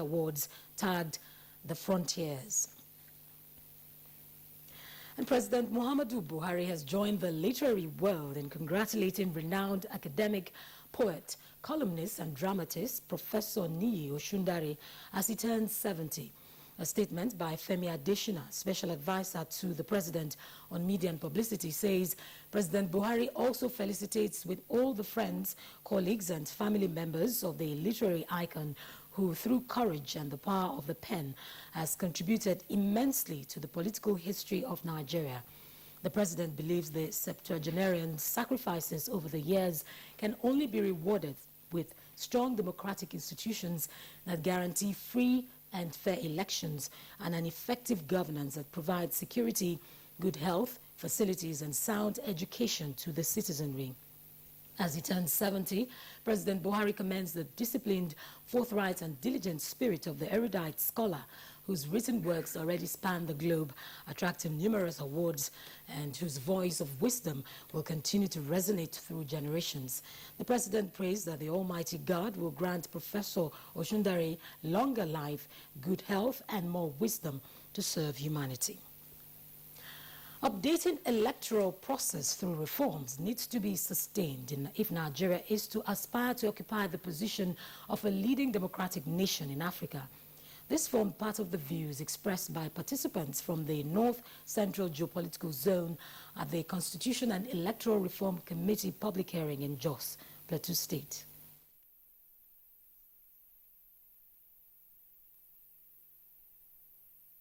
awards tagged The Frontiers. And President Muhammadu Buhari has joined the literary world in congratulating renowned academic, poet, columnist and dramatist Professor Niyi Oshundare as he turns 70. A statement by Femi Adesina, special advisor to the president on media and publicity, says President Buhari also felicitates with all the friends, colleagues and family members of the literary icon who, through courage and the power of the pen, has contributed immensely to the political history of Nigeria. The president believes the septuagenarian sacrifices over the years can only be rewarded with strong democratic institutions that guarantee free and fair elections and an effective governance that provides security, good health, facilities and sound education to the citizenry. As he turns 70, President Buhari commends the disciplined, forthright and diligent spirit of the erudite scholar whose written works already span the globe, attracting numerous awards, and whose voice of wisdom will continue to resonate through generations. The president prays that the Almighty God will grant Professor Oshundare longer life, good health and more wisdom to serve humanity. Updating electoral process through reforms needs to be sustained if Nigeria is to aspire to occupy the position of a leading democratic nation in Africa. This formed part of the views expressed by participants from the North Central Geopolitical Zone at the Constitution and Electoral Reform Committee public hearing in Jos, Plateau State.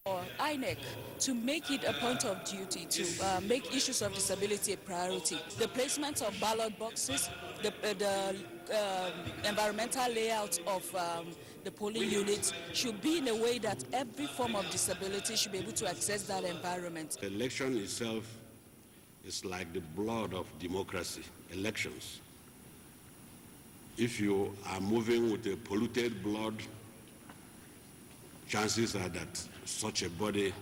For INEC to make it a point of duty to make issues of disability a priority. The placement of ballot boxes, the environmental layout of the polling units should be in a way that every form of disability should be able to access that environment. The election itself is like the blood of democracy, elections. If you are moving with a polluted blood, chances are that such a body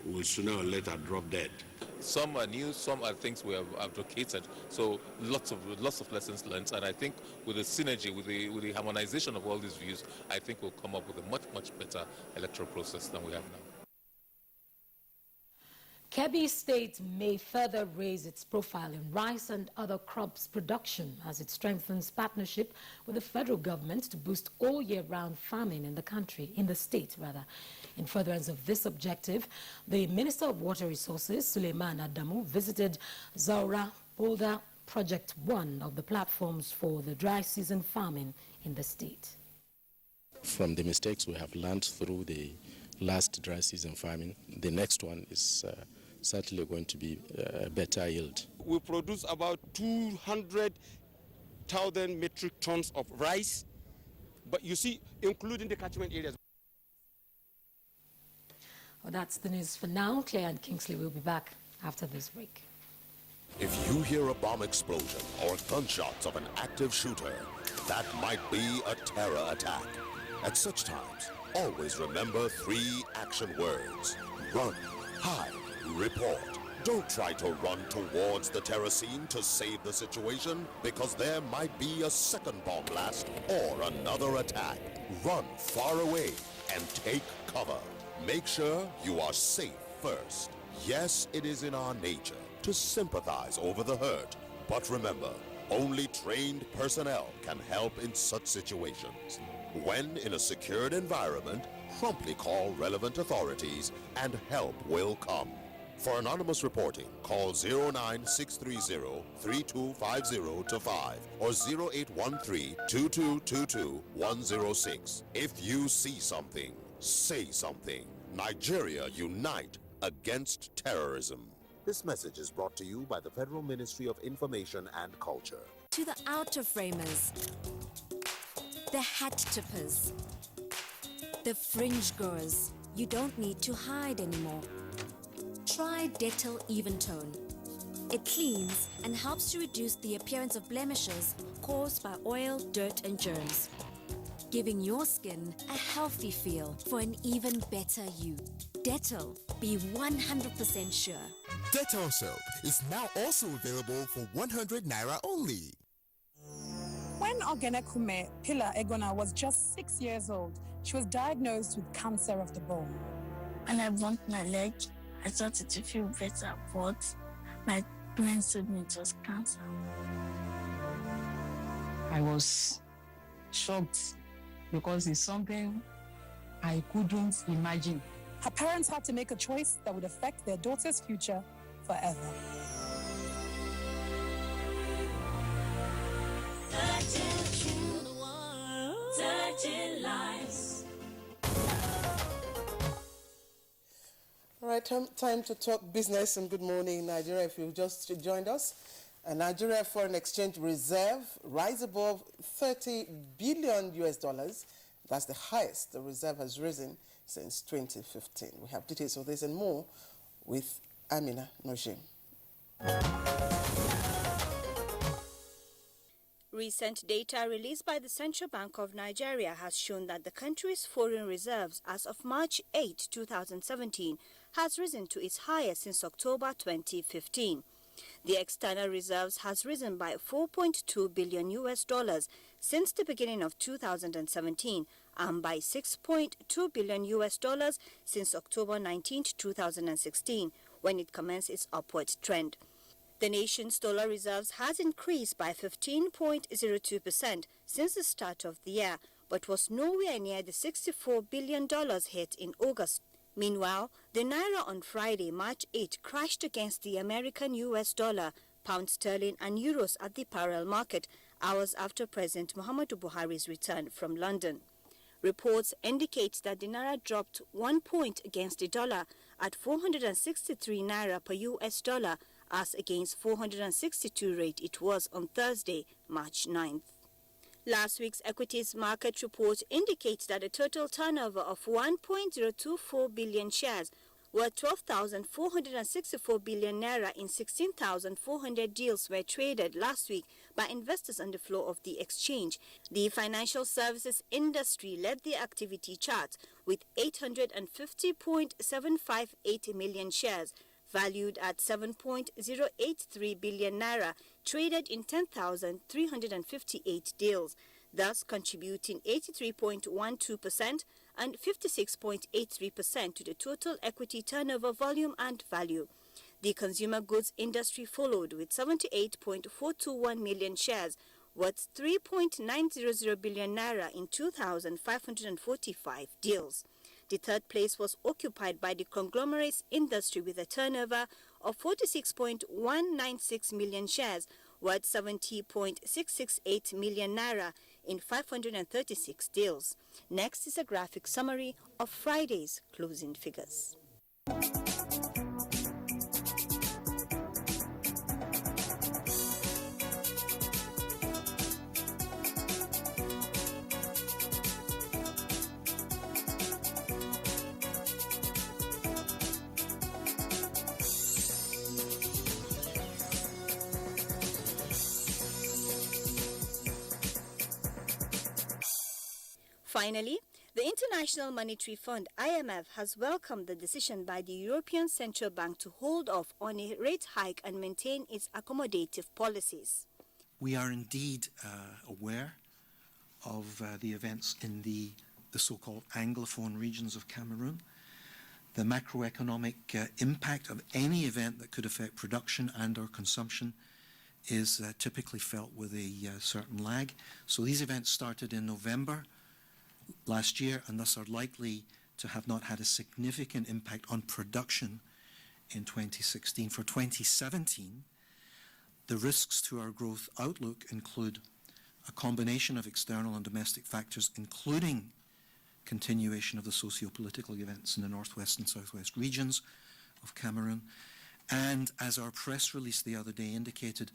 will sooner or later drop dead. Some are new, some are things we have advocated. So lots of lessons learned, and I think with the synergy, with the harmonization of all these views, I think we'll come up with a much better electoral process than we have now. Kebbi State may further raise its profile in rice and other crops production as it strengthens partnership with the federal government to boost all year-round farming in the state. In furtherance of this objective, the Minister of Water Resources, Suleiman Adamu, visited Zaura Boulder Project 1 of the platforms for the dry season farming in the state. From the mistakes we have learned through the last dry season farming, the next one is certainly going to be a better yield. We produce about 200,000 metric tons of rice, but you see, including the catchment areas. Well, that's the news for now. Claire and Kingsley will be back after this break. If you hear a bomb explosion or gunshots of an active shooter, that might be a terror attack. At such times, always remember 3 action words: run, hide, report. Don't try to run towards the terror scene to save the situation, because there might be a second bomb blast or another attack. Run far away and take cover. Make sure you are safe first. Yes, it is in our nature to sympathize over the hurt, but remember, only trained personnel can help in such situations. When in a secured environment, promptly call relevant authorities and help will come. For anonymous reporting, call 09630-3250-5 or 0813-2222-106. If you see something, say something. Nigeria, unite against terrorism. This message is brought to you by the Federal Ministry of Information and Culture. To the outer framers, the hat tippers, the fringe goers, you don't need to hide anymore. Try Dettol Even Tone. It cleans and helps to reduce the appearance of blemishes caused by oil, dirt and germs, giving your skin a healthy feel for an even better you. Dettol, be 100% sure. Dettol soap is now also available for 100 Naira only. When Ogenekume Pillar Egona was just 6 years old, She was diagnosed with cancer of the bone. When I bumped my leg, I started to feel better, but my parents told me it was cancer. I was shocked because it's something I couldn't imagine. Her parents had to make a choice that would affect their daughter's future forever. All right, time to talk business, and good morning, Nigeria. If you've just joined us, Nigeria foreign exchange reserve rise above $30 billion US. That's the highest the reserve has risen since 2015. We have details of this and more with Amina Nojim. Recent data released by the Central Bank of Nigeria has shown that the country's foreign reserves as of March 8, 2017 has risen to its highest since October 2015. The external reserves has risen by $4.2 billion US since the beginning of 2017 and by $6.2 billion US since October 19, 2016, when it commenced its upward trend. The nation's dollar reserves has increased by 15.02% since the start of the year, but was nowhere near the $64 billion hit in August. Meanwhile, the naira on Friday, March 8, crashed against the American US dollar, pound sterling and euros at the parallel market, hours after President Muhammadu Buhari's return from London. Reports indicate that the naira dropped 1 point against the dollar at 463 naira per US dollar, as against 462 rate it was on Thursday, March 9th. Last week's equities market report indicates that a total turnover of 1.024 billion shares, worth 12,464 billion naira in 16,400 deals were traded last week by investors on the floor of the exchange. The financial services industry led the activity chart with 850.758 million shares, valued at 7.083 billion naira, traded in 10,358 deals, thus contributing 83.12% and 56.83% to the total equity turnover volume and value. The consumer goods industry followed with 78.421 million shares, worth 3.900 billion naira in 2,545 deals. The third place was occupied by the conglomerates industry with a turnover of 46.196 million shares, worth 70.668 million naira in 536 deals. Next is a graphic summary of Friday's closing figures. Finally, the International Monetary Fund, IMF, has welcomed the decision by the European Central Bank to hold off on a rate hike and maintain its accommodative policies. We are indeed aware of the events in the so-called Anglophone regions of Cameroon. The macroeconomic impact of any event that could affect production and or consumption is typically felt with a certain lag. So these events started in November last year and thus are likely to have not had a significant impact on production in 2016. For 2017, the risks to our growth outlook include a combination of external and domestic factors, including continuation of the socio-political events in the northwest and southwest regions of Cameroon. And as our press release the other day indicated,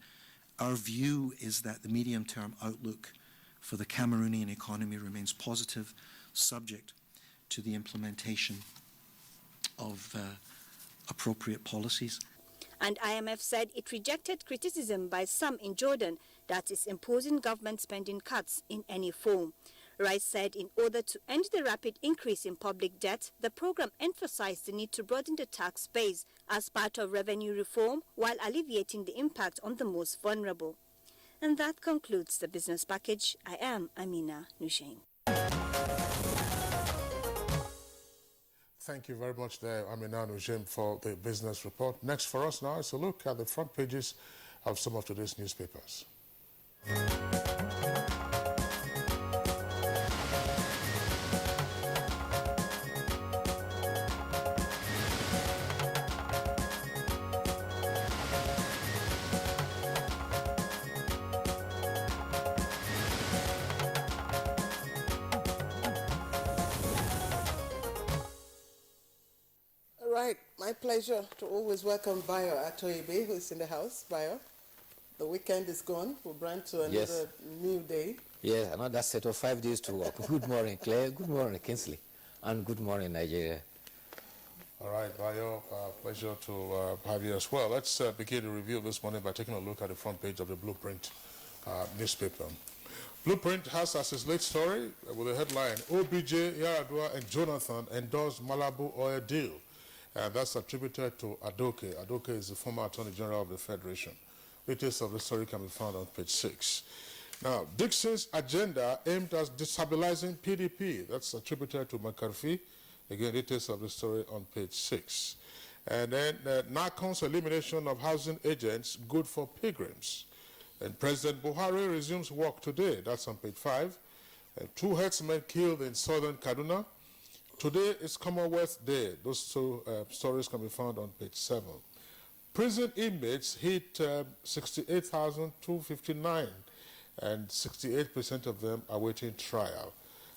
our view is that the medium-term outlook for the Cameroonian economy remains positive, subject to the implementation of appropriate policies. And IMF said it rejected criticism by some in Jordan that is imposing government spending cuts in any form. Rice said in order to end the rapid increase in public debt, the program emphasized the need to broaden the tax base as part of revenue reform while alleviating the impact on the most vulnerable. And that concludes the business package. I am Amina Nushain. Thank you very much there, Amina Nujim, for the business report. Next for us now is a look at the front pages of some of today's newspapers. Right, my pleasure to always welcome Bayo Atoyebe, who is in the house. Bayo, the weekend is gone. We're brand to another new day. Yes, another set of 5 days to work. Good morning, Claire. Good morning, Kingsley. And good morning, Nigeria. All right, Bayo, pleasure to have you as well. Let's begin the review this morning by taking a look at the front page of the Blueprint newspaper. Blueprint has as its lead story with a headline, OBJ, Yaradua, and Jonathan endorse Malabu oil deal. And that's attributed to Adoke. Adoke is the former Attorney General of the Federation. Details of the story can be found on page 6. Now, Dixon's agenda aimed at destabilizing PDP. That's attributed to McCarthy. Again, details of the story on page 6. And then NACON's elimination of housing agents, good for pilgrims. And President Buhari resumes work today. That's on page 5. 2 herdsmen killed in southern Kaduna. Today is Commonwealth Day. Those two stories can be found on page 7. Prison inmates hit 68,259, and 68% of them are awaiting trial.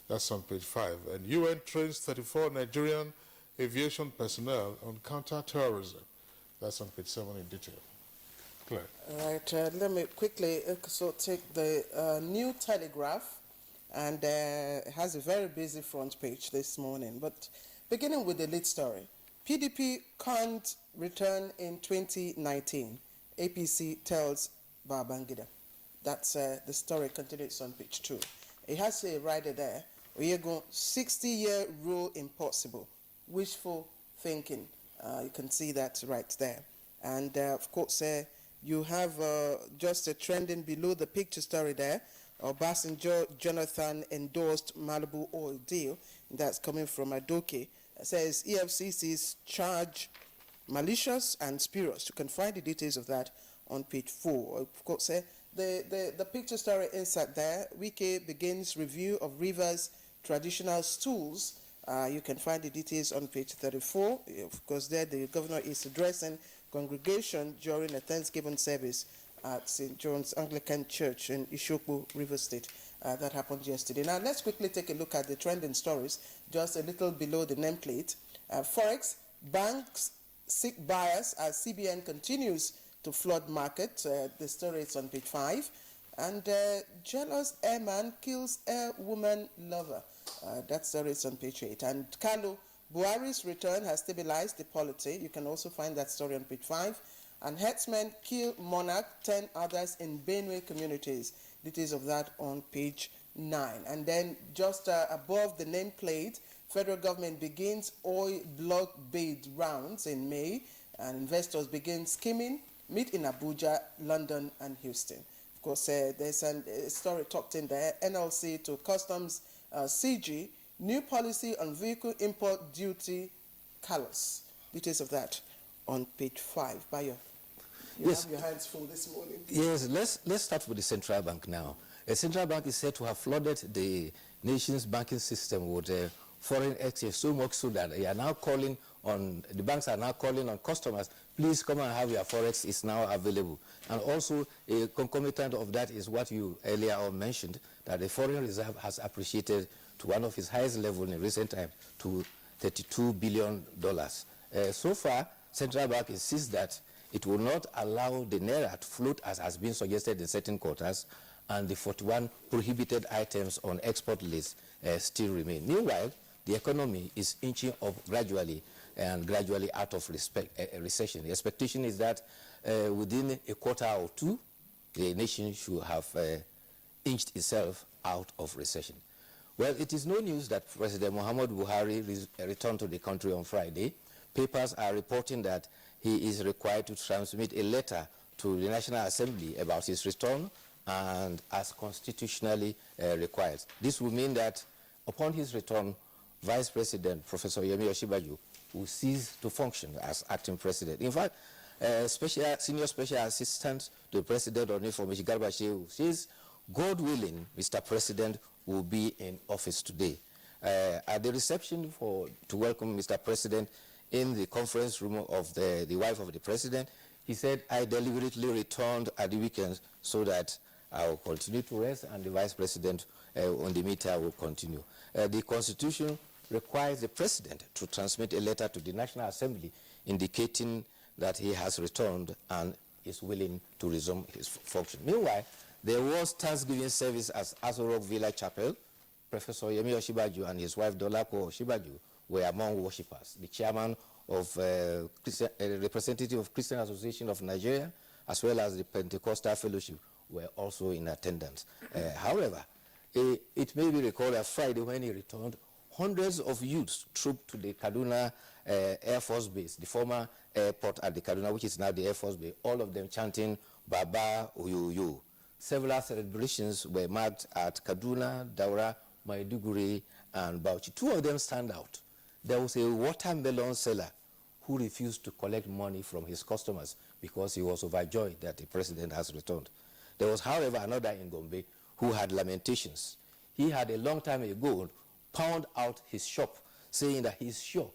That's on page 5. And UN trains 34 Nigerian aviation personnel on counter-terrorism. That's on page 7 in detail. Claire. All right, let me quickly take the New Telegraph. And it has a very busy front page this morning. But beginning with the lead story, PDP can't return in 2019. APC tells Babangida. That's the story continues on page 2. It has a rider there. Oyego, 60-year rule impossible. Wishful thinking. You can see that right there. And of course, you have just a trending below the picture story there. Obasanjo Jonathan endorsed Malibu oil deal. That's coming from Adoke. It says EFCC's charge malicious and spurious. You can find the details of that on page 4. Of course, the picture story inside there. Wike begins review of Rivers traditional stools. You can find the details on page 34. Of course, there the governor is addressing congregation during a Thanksgiving service at St. John's Anglican Church in Ishokbo, River State. That happened yesterday. Now, let's quickly take a look at the trending stories, just a little below the nameplate. Forex, banks seek buyers as CBN continues to flood market. The story is on page 5. And jealous airman kills airwoman lover. That story is on page 8. And Kalu, Buhari's return has stabilized the polity. You can also find that story on page 5. And herdsmen kill monarch, 10 others in Benue communities. Details of that on page 9. And then just above the nameplate, federal government begins oil block bid rounds in May, and investors begin skimming, meet in Abuja, London, and Houston. Of course, there's a story tucked in there. NLC to Customs CG, new policy on vehicle import duty callous. Details of that on page 5. Bayo. You have your hands full this morning. Yes, let's start with the central bank now. The central bank is said to have flooded the nation's banking system with foreign exchange so much so that they are now calling on, the banks are now calling on customers, please come and have your forex, is now available. And also a concomitant of that is what you earlier on mentioned, that the foreign reserve has appreciated to one of its highest levels in recent times, to $32 billion. So far, central bank insists that it will not allow the naira to float as has been suggested in certain quarters, and the 41 prohibited items on export list still remain. Meanwhile, the economy is inching up gradually out of recession. The expectation is that within a quarter or two, the nation should have inched itself out of recession. Well, it is no news that President Muhammad Buhari returned to the country on Friday. Papers are reporting that he is required to transmit a letter to the National Assembly about his return, and as constitutionally required. This will mean that upon his return, Vice President, Professor Yemi Osinbajo, will cease to function as acting president. In fact, Senior Special Assistant to the President on Information, Garba Shehu, says, God willing, Mr. President will be in office today. At the reception to welcome Mr. President in the conference room of the wife of the President, he said, I deliberately returned at the weekends so that I will continue to rest and the Vice President on the meter will continue. The Constitution requires the President to transmit a letter to the National Assembly indicating that he has returned and is willing to resume his function. Meanwhile, there was Thanksgiving service at Aso Rock Villa Chapel. Professor Yemi Osinbajo and his wife Dolapo Osinbajo were among worshippers. The chairman of representative of Christian Association of Nigeria, as well as the Pentecostal Fellowship, were also in attendance. However, it may be recalled that Friday when he returned, hundreds of youths trooped to the Kaduna Air Force Base, the former airport at the Kaduna, which is now the Air Force Base, all of them chanting Baba Oyoyo. Several celebrations were marked at Kaduna, Daura, Maiduguri, and Bauchi. Two of them stand out. There was a watermelon seller who refused to collect money from his customers because he was overjoyed that the president has returned. There was, however, another in Gombe who had lamentations. He had a long time ago pawned out his shop, saying that he's sure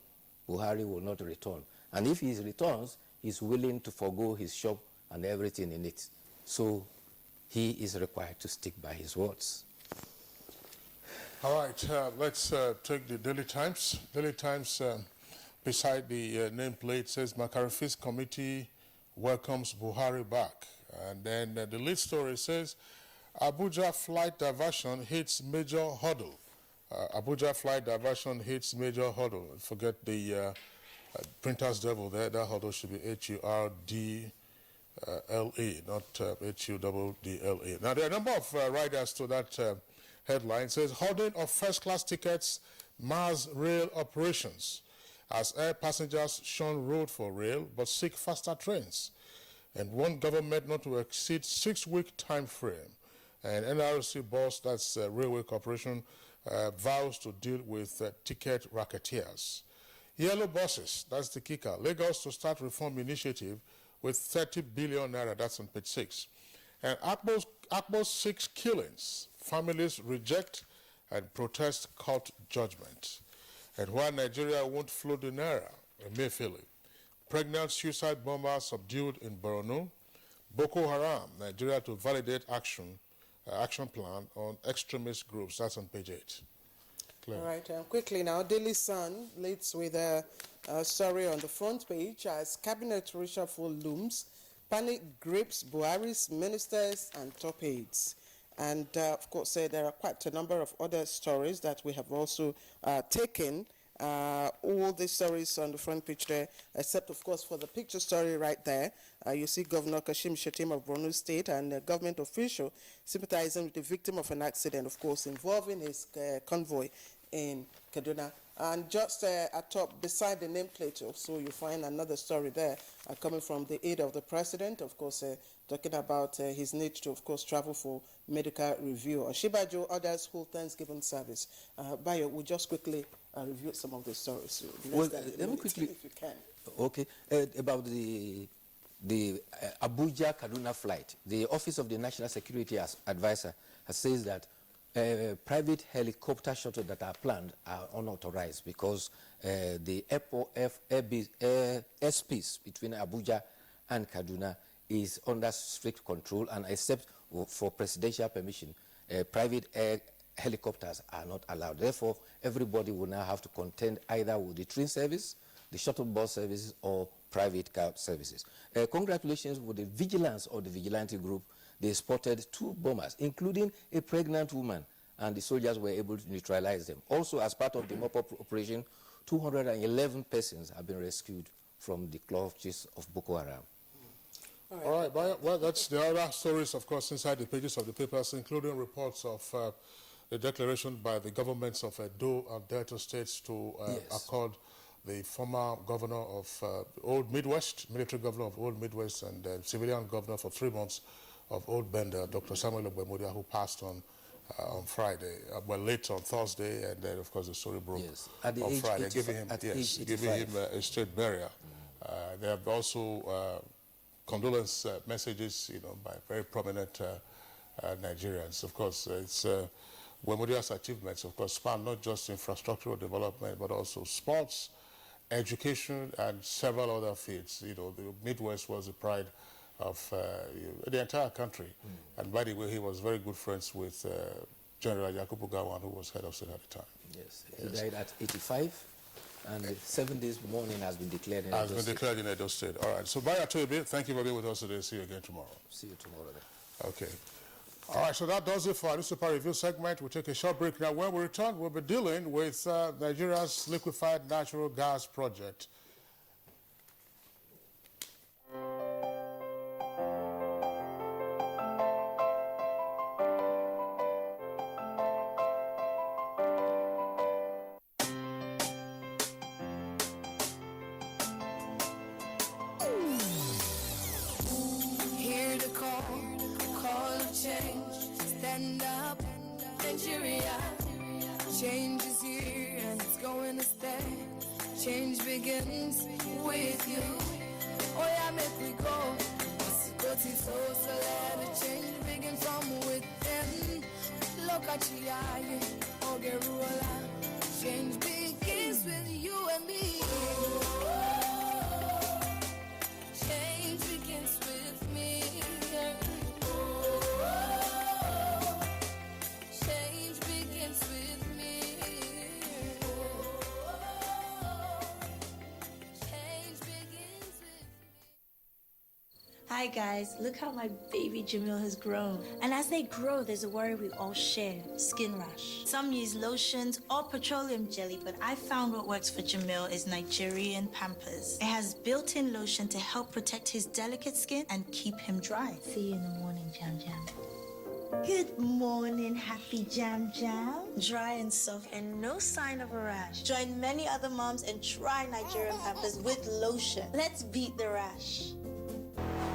Buhari will not return. And if he returns, he's willing to forgo his shop and everything in it. So he is required to stick by his words. All right, let's take the Daily Times. Daily Times, beside the nameplate, says Makarifis Committee welcomes Buhari back. And then the lead story says, Abuja flight diversion hits major hurdle. Abuja flight diversion hits major hurdle. Forget the printer's devil there. That hurdle should be H-U-R-D-L-E, not H-U-D-D-L-E. Now, there are a number of riders to that headline. It says, hoarding of first-class tickets mars rail operations as air passengers shun road for rail but seek faster trains. And one government not to exceed 6-week time frame. And NRC boss, that's Railway Corporation, vows to deal with ticket racketeers. Yellow buses, that's the kicker. Lagos to start reform initiative with 30 billion naira, that's on page 6. And Akbo's 6 killings. Families reject and protest court judgment. And while Nigeria won't float the naira, Emefiele. Pregnant suicide bomber subdued in Borno. Boko Haram, Nigeria to validate action plan on extremist groups. That's on page 8. Claire. All right, quickly now, Daily Sun leads with a story on the front page as cabinet reshuffle looms. Panic grips Buhari's ministers and top aides. And of course, there are quite a number of other stories that we have also taken. All the stories on the front page there, except of course for the picture story right there. You see Governor Kashim Shettima of Borno State and a government official sympathizing with the victim of an accident, of course, involving his convoy in Kaduna. And just atop, beside the nameplate also, you find another story there coming from the aide of the president, of course, talking about his need to, of course, travel for medical review. Osinbajo others hold Thanksgiving service. Bayo, we'll just quickly review some of the stories. Well, let me quickly, if you can. Okay, about the Abuja Kaduna flight. The Office of the National Security Advisor has said that private helicopter shuttles that are planned are unauthorized because the airspace between Abuja and Kaduna is under strict control, and except for presidential permission, private helicopters are not allowed. Therefore, everybody will now have to contend either with the train service, the shuttle bus services, or private car services. Congratulations with the vigilance of the vigilante group. They spotted 2 bombers, including a pregnant woman, and the soldiers were able to neutralize them. Also, as part of the mop-up operation, 211 persons have been rescued from the clutches of Boko Haram. All right, well, that's the other stories, of course, inside the pages of the papers, including reports of the declaration by the governments of Edo and Delta states to accord the former governor of Old Midwest, military governor of Old Midwest, and civilian governor for 3 months of Old Bender, Dr. Samuel Ogbemudia, who passed on on Friday, well, late on Thursday, and then, of course, the story broke on Friday, giving him a straight burial. There have also condolence messages, by very prominent Nigerians. Of course, it's Wemodia's achievements, of course, span not just infrastructural development, but also sports, education, and several other fields. The Midwest was the pride of the entire country. And by the way, he was very good friends with General Yakubu Gowon, who was head of state at the time. Yes, he died at 85, and 7 days morning has been declared in Edo State. Has been declared in Edo State. All right, so Baya Toyobe, thank you for being with us today. See you again tomorrow. See you tomorrow then. Okay. All right, so that does it for our newspaper review segment. We'll take a short break now. When we return, we'll be dealing with Nigeria's liquefied natural gas project. Hear the call of change. Stand up, Nigeria. Change is here and it's going to stay. Change begins with you. Oh yeah, make we go. So let the change begin from within. Look at you, Ogeruola. Change begins with you and me. Change begins with me. Change begins with me. Change begins with me. Hi guys, look how my baby Jamil has grown. And as they grow, there's a worry we all share, skin rash. Some use lotions or petroleum jelly, but I found what works for Jamil is Nigerian Pampers. It has built-in lotion to help protect his delicate skin and keep him dry. See you in the morning, Jam Jam. Good morning, happy Jam Jam. Dry and soft and no sign of a rash. Join many other moms and try Nigerian Pampers with lotion. Let's beat the rash.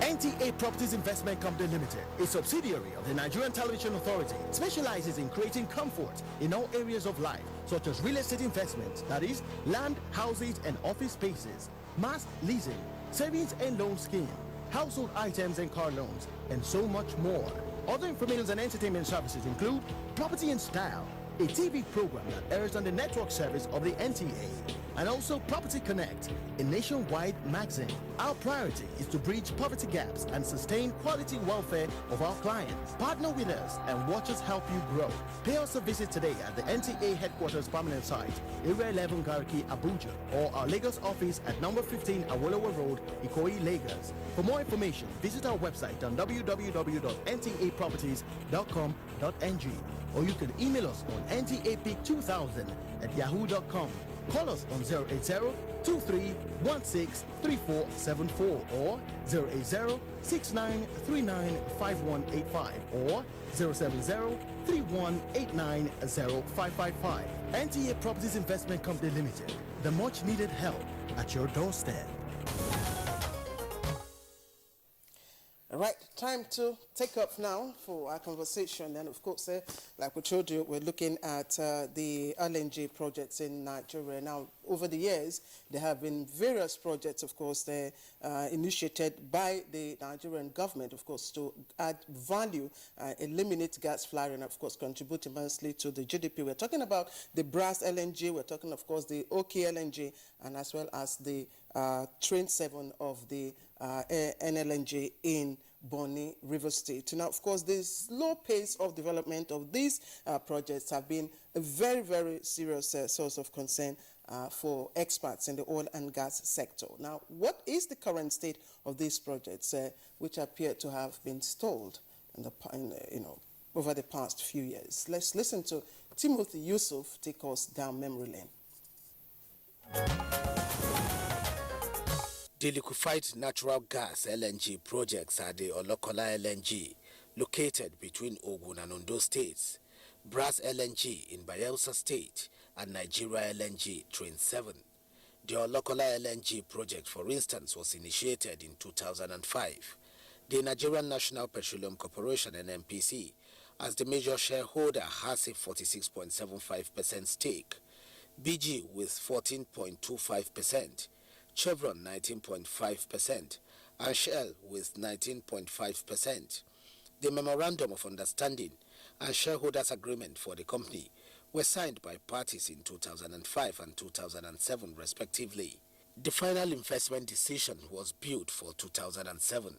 NTA Properties Investment Company Limited, a subsidiary of the Nigerian Television Authority, specializes in creating comfort in all areas of life, such as real estate investments, that is, land, houses, and office spaces, mass leasing, savings and loan scheme, household items and car loans, and so much more. Other information and entertainment services include Property in Style, a TV program that airs on the network service of the NTA, and also Property Connect, a nationwide magazine. Our priority is to bridge poverty gaps and sustain quality welfare of our clients. Partner with us and watch us help you grow. Pay us a visit today at the NTA headquarters permanent site, Area 11 Garki, Abuja, or our Lagos office at number 15 Awolowo Road, Ikoyi, Lagos. For more information, visit our website on www.ntaproperties.com.ng, or you can email us on ntapeak2000@yahoo.com. Call us on 080-2316-3474 or 080-6939-5185 or 070-3189-0555. NTA Properties Investment Company Limited, the much needed help at your doorstep. All right, time to take up now for our conversation. And of course, like we told you, we're looking at the LNG projects in Nigeria. Now, over the years, there have been various projects, of course, initiated by the Nigerian government, of course, to add value, eliminate gas flaring, and of course, contribute immensely to the GDP. We're talking about the Brass LNG, we're talking, of course, the OK LNG, and as well as the Train 7 of the NLNG in Bonny, River State. Now, of course, the slow pace of development of these projects have been a very, very serious source of concern for experts in the oil and gas sector. Now, what is the current state of these projects, which appear to have been stalled over the past few years? Let's listen to Timothy Yusuf take us down memory lane. The liquefied natural gas LNG projects are the Olokola LNG, located between Ogun and Ondo states, Brass LNG in Bayelsa State, and Nigeria LNG Train 7. The Olokola LNG project, for instance, was initiated in 2005. The Nigerian National Petroleum Corporation, NNPC, as the major shareholder has a 46.75% stake, BG with 14.25%, Chevron 19.5%, and Shell with 19.5%. The Memorandum of Understanding and Shareholders Agreement for the company were signed by parties in 2005 and 2007 respectively. The final investment decision was built for 2007.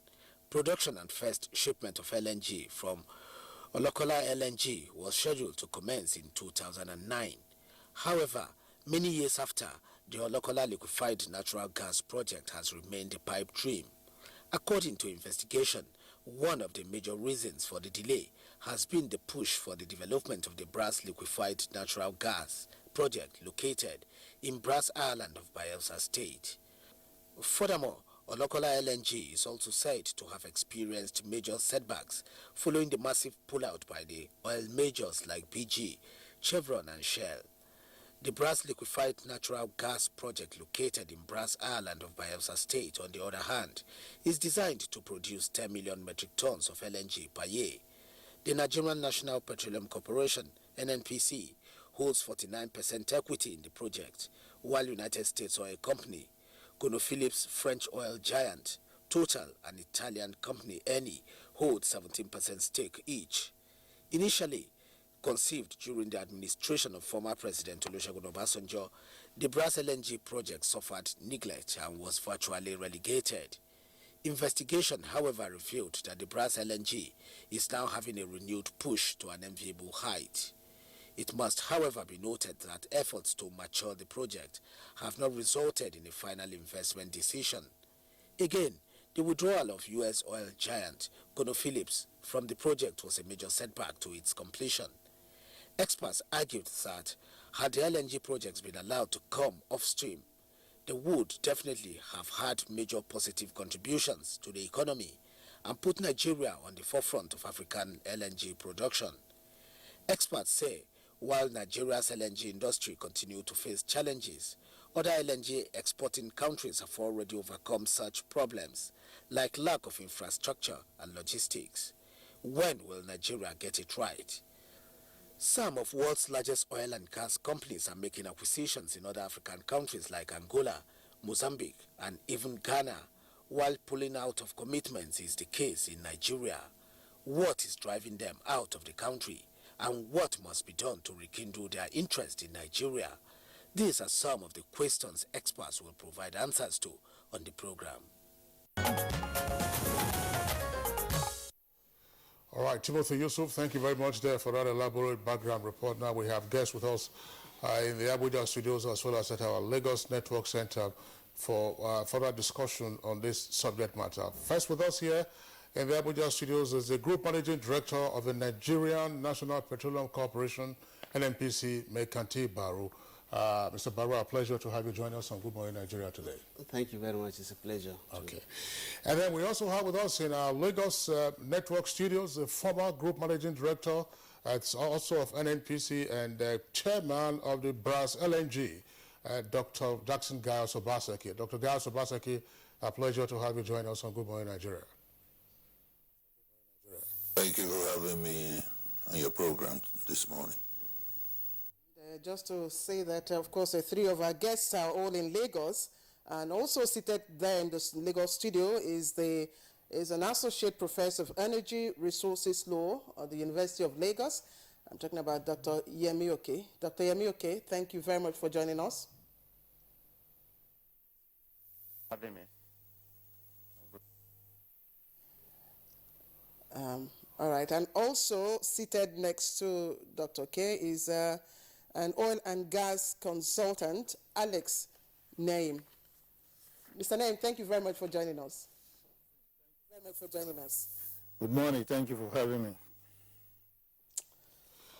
Production and first shipment of LNG from Olokola LNG was scheduled to commence in 2009. However, many years after, the Olokola liquefied natural gas project has remained a pipe dream. According to investigation, one of the major reasons for the delay has been the push for the development of the Brass liquefied natural gas project located in Brass Island of Bayelsa State. Furthermore, Olokola LNG is also said to have experienced major setbacks following the massive pullout by the oil majors like BG, Chevron and Shell. The Brass liquefied natural gas project located in Brass Island of Bayelsa State, on the other hand, is designed to produce 10 million metric tons of LNG per year. The Nigerian National Petroleum Corporation, NNPC, holds 49% equity in the project, while United States Oil Company, ConoPhillips French oil giant, Total, and Italian company Eni hold 17% stake each. Initially conceived during the administration of former President Olusegun Obasanjo, the Brass LNG project suffered neglect and was virtually relegated. Investigation, however, revealed that the Brass LNG is now having a renewed push to an enviable height. It must, however, be noted that efforts to mature the project have not resulted in a final investment decision. Again, the withdrawal of U.S. oil giant ConoPhillips from the project was a major setback to its completion. Experts argued that had the LNG projects been allowed to come off-stream, they would definitely have had major positive contributions to the economy and put Nigeria on the forefront of African LNG production. Experts say while Nigeria's LNG industry continues to face challenges, other LNG exporting countries have already overcome such problems, like lack of infrastructure and logistics. When will Nigeria get it right? Some of the world's largest oil and gas companies are making acquisitions in other African countries like Angola, Mozambique, and even Ghana, while pulling out of commitments is the case in Nigeria. What is driving them out of the country, and what must be done to rekindle their interest in Nigeria? These are some of the questions experts will provide answers to on the program. All right, Timothy Yusuf, thank you very much there for that elaborate background report. Now we have guests with us in the Abuja studios as well as at our Lagos Network Center for further discussion on this subject matter. First with us here in the Abuja studios is the Group Managing Director of the Nigerian National Petroleum Corporation, NNPC, Mekanti Baru. Mr. Baru, a pleasure to have you join us on Good Morning Nigeria today. Thank you very much. It's a pleasure. Okay. And then we also have with us in our Lagos Network studios the former Group Managing Director, also of NNPC and Chairman of the Brass LNG, Dr. Jackson Gaius Obaseki. Dr. Gaius Obaseki, a pleasure to have you join us on Good Morning Nigeria. Thank you for having me on your program this morning. Just to say that, of course, three of our guests are all in Lagos, and also seated there in the Lagos studio is an Associate Professor of Energy Resources Law at the University of Lagos. I'm talking about Dr. Yemi Oke. Dr. Yemi Oke, thank you very much for joining us. Having me. All right, and also seated next to Dr. K is an oil and gas consultant, Alex Naim. Mr. Naim, thank you very much for joining us. Thank you very much for joining us. Good morning. Thank you for having me.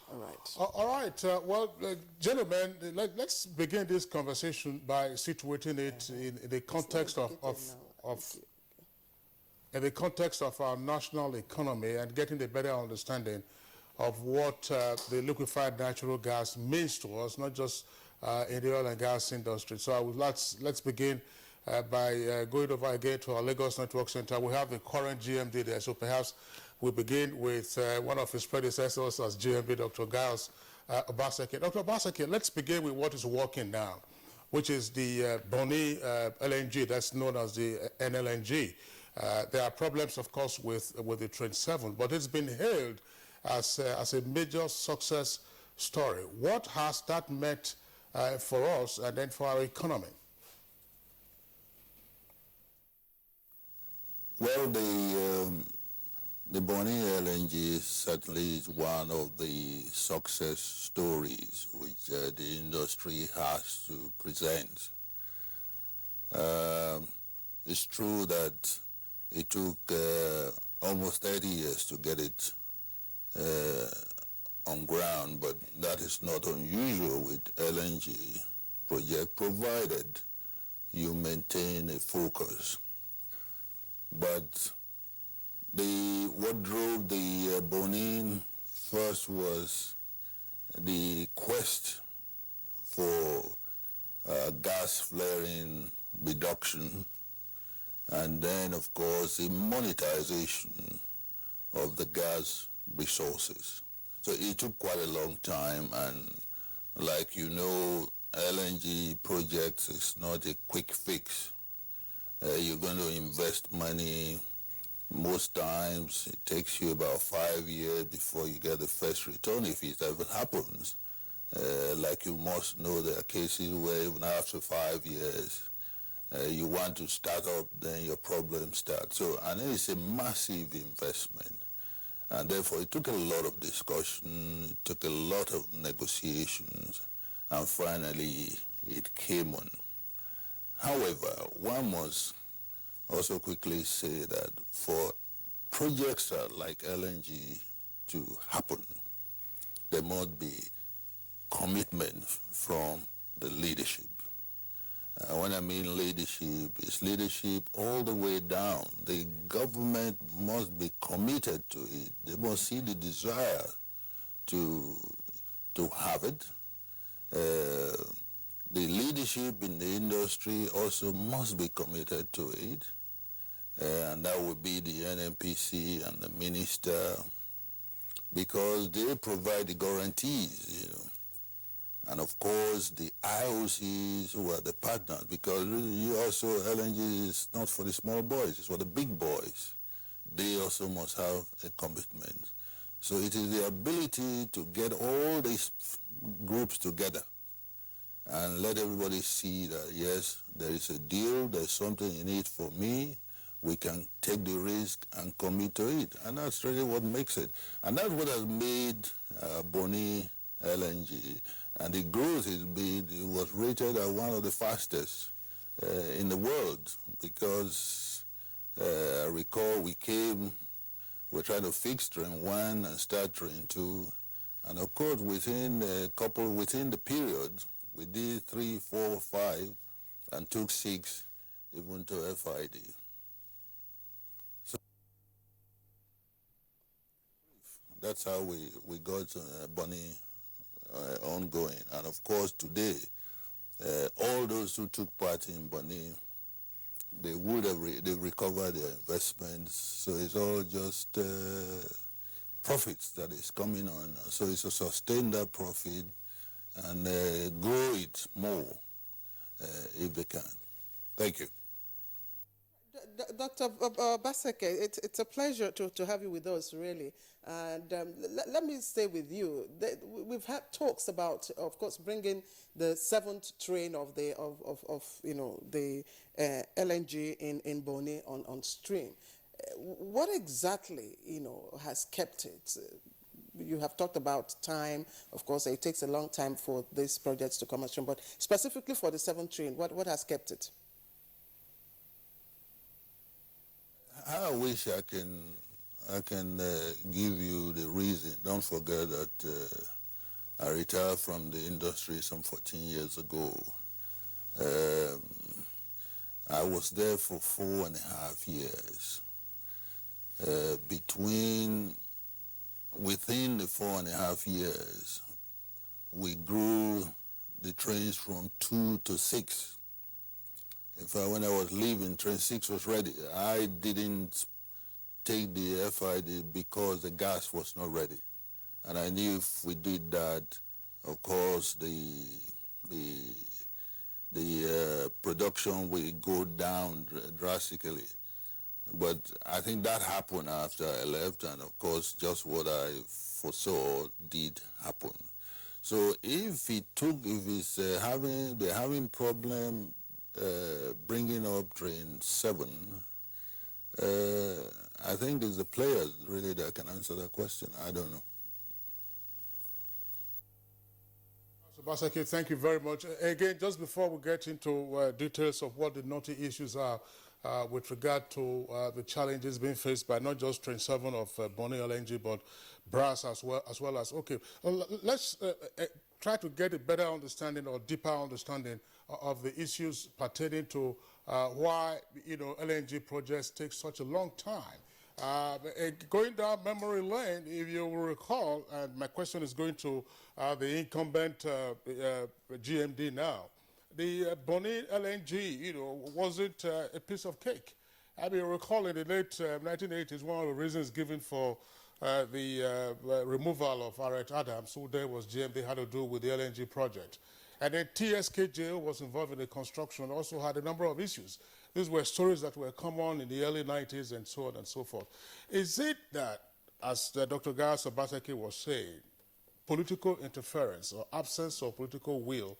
All right. All right. Gentlemen, let's begin this conversation by situating it in the context in the context of our national economy and getting a better understanding of what the liquefied natural gas means to us, not just in the oil and gas industry. So let's begin by going over again to our Lagos Network Center. We have the current GMD there, so perhaps we begin with one of his predecessors as GMB, Dr. Giles Obaseki. Dr. Obaseki, let's begin with what is working now, which is the Bonny LNG, that's known as the NLNG. There are problems, of course, with the Train 7, but it's been hailed as a major success story. What has that meant for us and then for our economy? Well, the Bonny LNG certainly is one of the success stories which the industry has to present. It's true that it took almost 30 years to get it on ground, but that is not unusual with LNG project, provided you maintain a focus. But what drove the Bonny first was the quest for gas flaring reduction, and then, of course, the monetization of the gas resources. So it took quite a long time, and like you know, LNG projects is not a quick fix. You're going to invest money. Most times it takes you about 5 years before you get the first return, if it ever happens. Like you must know, there are cases where even after 5 years, you want to start up, then your problems start. So, and it's a massive investment. And therefore, it took a lot of discussion, it took a lot of negotiations, and finally, it came on. However, one must also quickly say that for projects like LNG to happen, there must be commitment from the leadership. When I mean leadership, it's leadership all the way down. The government must be committed to it. They must see the desire to have it. The leadership in the industry also must be committed to it. And that would be the NNPC and the minister, because they provide the guarantees, you know. And of course, the IOCs who are the partners, because you also, LNG is not for the small boys, it's for the big boys. They also must have a commitment. So it is the ability to get all these groups together and let everybody see that, yes, there is a deal, there's something in it for me, we can take the risk and commit to it. And that's really what makes it. And that's what has made Bonny LNG. And the growth it was rated as one of the fastest in the world, because I recall we're trying to fix Train 1 and start Train 2. And of course, within the period, we did 3, 4, 5, and took 6 even to FID. So that's how we got Bonny ongoing. And of course, today, all those who took part in Bonny, they've recovered their investments. So it's all just profits that is coming on. So it's to sustain that profit and grow it more if they can. Thank you. Dr. Obaseki, it's a pleasure to have you with us, really. And let me stay with you. We've had talks about, of course, bringing the 7th train of the LNG in Bonny on stream. What exactly has kept it? You have talked about time. Of course, it takes a long time for these projects to come on stream. But specifically for the 7th train, what has kept it? I wish I can give you the reason. Don't forget that I retired from the industry some 14 years ago. I was there for 4.5 years. Within the 4.5 years, we grew the trains from 2 to 6. In fact, when I was leaving, Train 6 was ready. I didn't take the FID because the gas was not ready. And I knew if we did that, of course, the production will go down drastically. But I think that happened after I left, and of course, just what I foresaw did happen. So if they're having problem bringing up Train 7, I think it's the players really that can answer that question. I don't know. Basaki, thank you very much. Again, just before we get into details of what the knotty issues are with regard to the challenges being faced by not just Train 7 of Bonny LNG, but Brass as well as, okay, let's try to get a better understanding or deeper understanding of the issues pertaining to why, LNG projects take such a long time. Going down memory lane, if you will recall, and my question is going to the incumbent GMD now, the Bonny LNG, wasn't a piece of cake. I mean, recall in the late 1980s, one of the reasons given for the removal of Aret Adams, who there was GMD, had to do with the LNG project. And then TSKJ was involved in the construction, also had a number of issues. These were stories that were common in the early 90s and so on and so forth. Is it that, as Dr. Gaya Sabateki was saying, political interference or absence of political will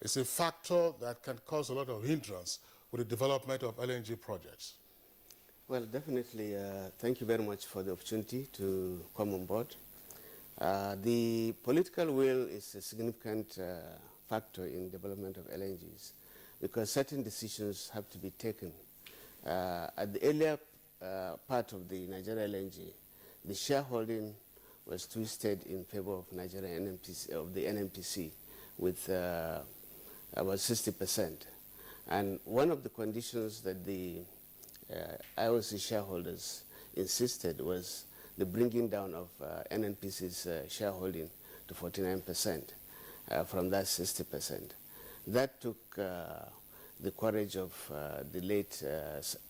is a factor that can cause a lot of hindrance with the development of LNG projects? Well, definitely. Thank you very much for the opportunity to come on board. The political will is a significant factor in development of LNGs because certain decisions have to be taken. At the earlier part of the Nigeria LNG, the shareholding was twisted in favor of Nigeria NNPC, of the NNPC, with about 60%. And one of the conditions that the IOC shareholders insisted was the bringing down of NNPC's shareholding to 49% from that 60%. That took the courage of the late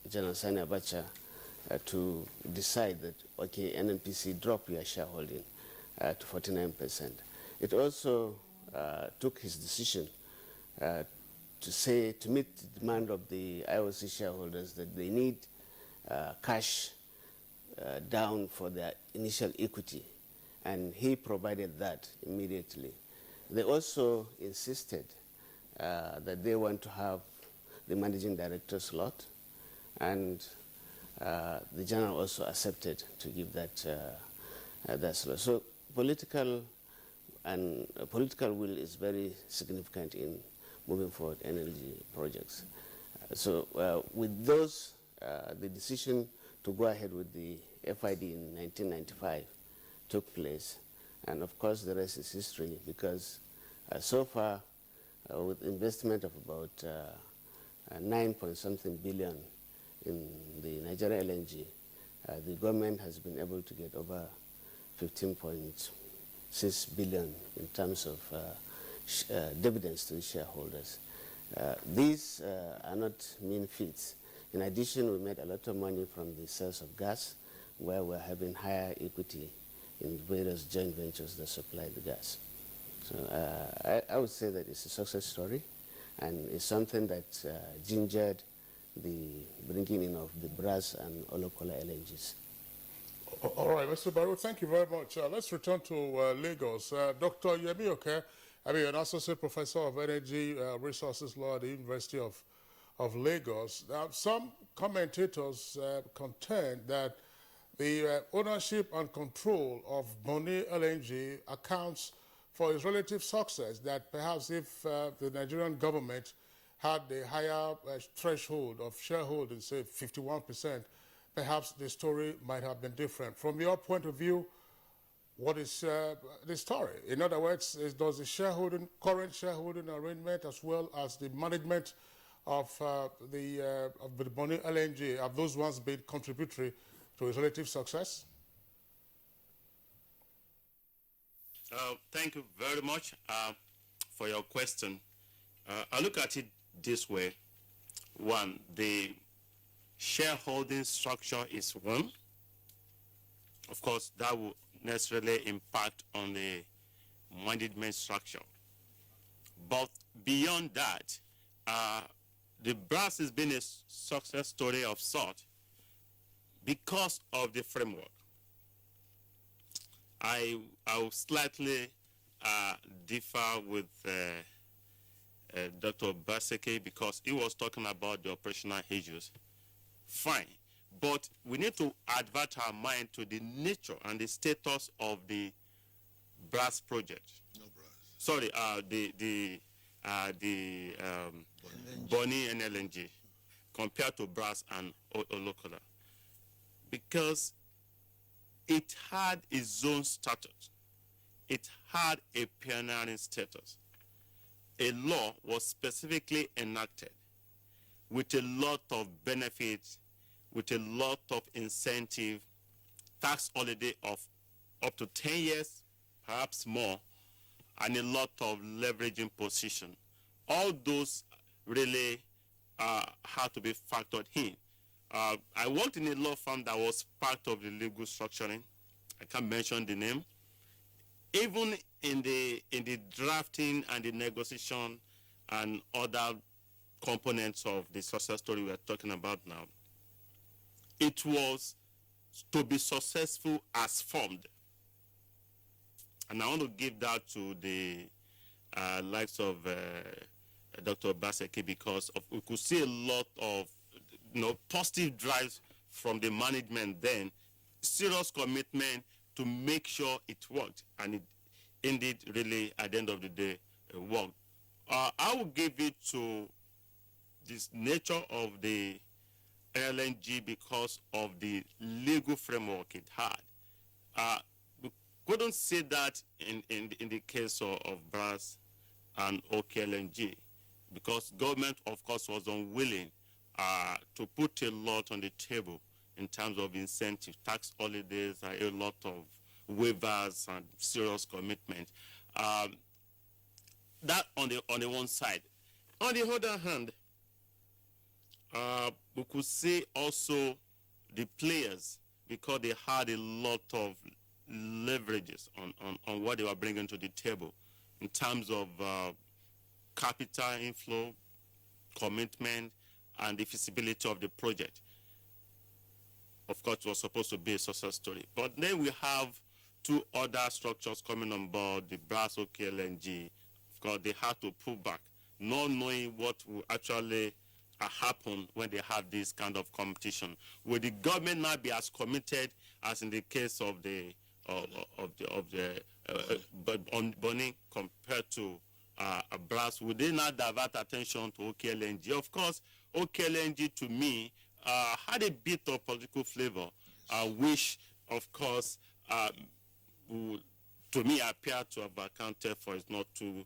General Sani Abacha to decide that, okay, NNPC, drop your shareholding to 49%. It also took his decision to meet the demand of the IOC shareholders that they need cash down for their initial equity, and he provided that immediately. They also insisted that they want to have the managing director slot, and the general also accepted to give that that slot. So political will is very significant in moving forward energy projects. So with those, the decision to go ahead with the FID in 1995 took place. And of course, the rest is history because so far, with investment of about 9-point-something billion in the Nigeria LNG, the government has been able to get over 15.6 billion in terms of dividends to the shareholders. These are not mean feats. In addition, we made a lot of money from the sales of gas, where we're having higher equity in various joint ventures that supply the gas. So I would say that it's a success story, and it's something that gingered the bringing in of the Brass and Olokola LNGs. All right, Mr. Barrow, thank you very much. Let's return to Lagos. Dr. Yemi Oke, an associate professor of energy resources law at the University of Lagos. Now, some commentators contend that the ownership and control of Bonny LNG accounts for its relative success, that perhaps if the Nigerian government had a higher threshold of shareholding, say 51%, perhaps the story might have been different. From your point of view, what is the story? In other words, does the current shareholding arrangement as well as the management of the Bonny LNG, have those ones been contributory to its relative success? Thank you very much for your question. I look at it this way. One, the shareholding structure is one. Of course, that will necessarily impact on the management structure. But beyond that, the brass has been a success story of sort because of the framework. I will slightly differ with Dr. Baseke because he was talking about the operational issues. Fine, but we need to advert our mind to the nature and the status of the brass project. No brass. Sorry, the Bonny and LNG compared to brass and Olokola, because it had its own status. It had a pioneering status. A law was specifically enacted with a lot of benefits, with a lot of incentive, tax holiday of up to 10 years, perhaps more, and a lot of leveraging position. All those really had to be factored in. I worked in a law firm that was part of the legal structuring. I can't mention the name. Even in the drafting and the negotiation and other components of the success story we are talking about now, it was to be successful as formed. And I want to give that to the likes of Dr. Baseke because we could see a lot of positive drives from the management then, serious commitment to make sure it worked, and it indeed really at the end of the day worked. I will give it to this nature of the LNG because of the legal framework it had. We couldn't say that in the case of brass and OKLNG because government, of course, was unwilling to put a lot on the table in terms of incentive, tax holidays, a lot of waivers and serious commitment. That on the one side. On the other hand, we could see also the players because they had a lot of leverages on what they were bringing to the table in terms of capital inflow, commitment, and the feasibility of the project. Of course, it was supposed to be a success story. But then we have two other structures coming on board, the brass OKLNG. Of course, they had to pull back, not knowing what will actually happen when they have this kind of competition. Will the government not be as committed as in the case of the Bonny compared to brass? Would they not divert attention to OKLNG? Of course, OKLNG to me had a bit of political flavor, which, of course, would, to me, appear to have accounted for its not too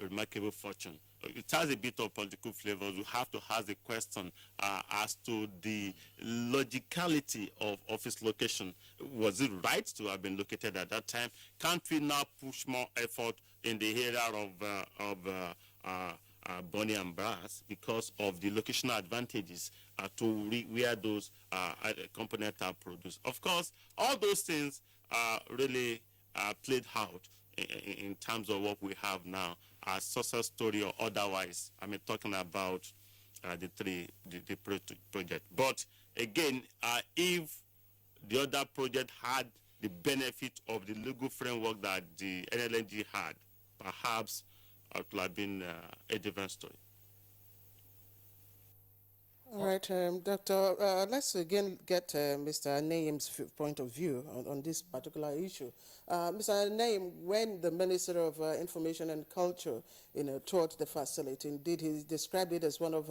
remarkable fortune. It has a bit of political flavor. We have to ask the question as to the logicality of its location. Was it right to have been located at that time? Can't we now push more effort in the area of Bonny and brass because of the locational advantages to where those components are produced? Of course, all those things really played out in terms of what we have now, a success story or otherwise. I mean, talking about the project. But again, if the other project had the benefit of the legal framework that the NLNG had, perhaps it would have been a different story. All right, Doctor, let's again get Mr. Naim's point of view on this particular issue. Mr. Naim, when the Minister of Information and Culture, toured the facility, indeed he described it as one of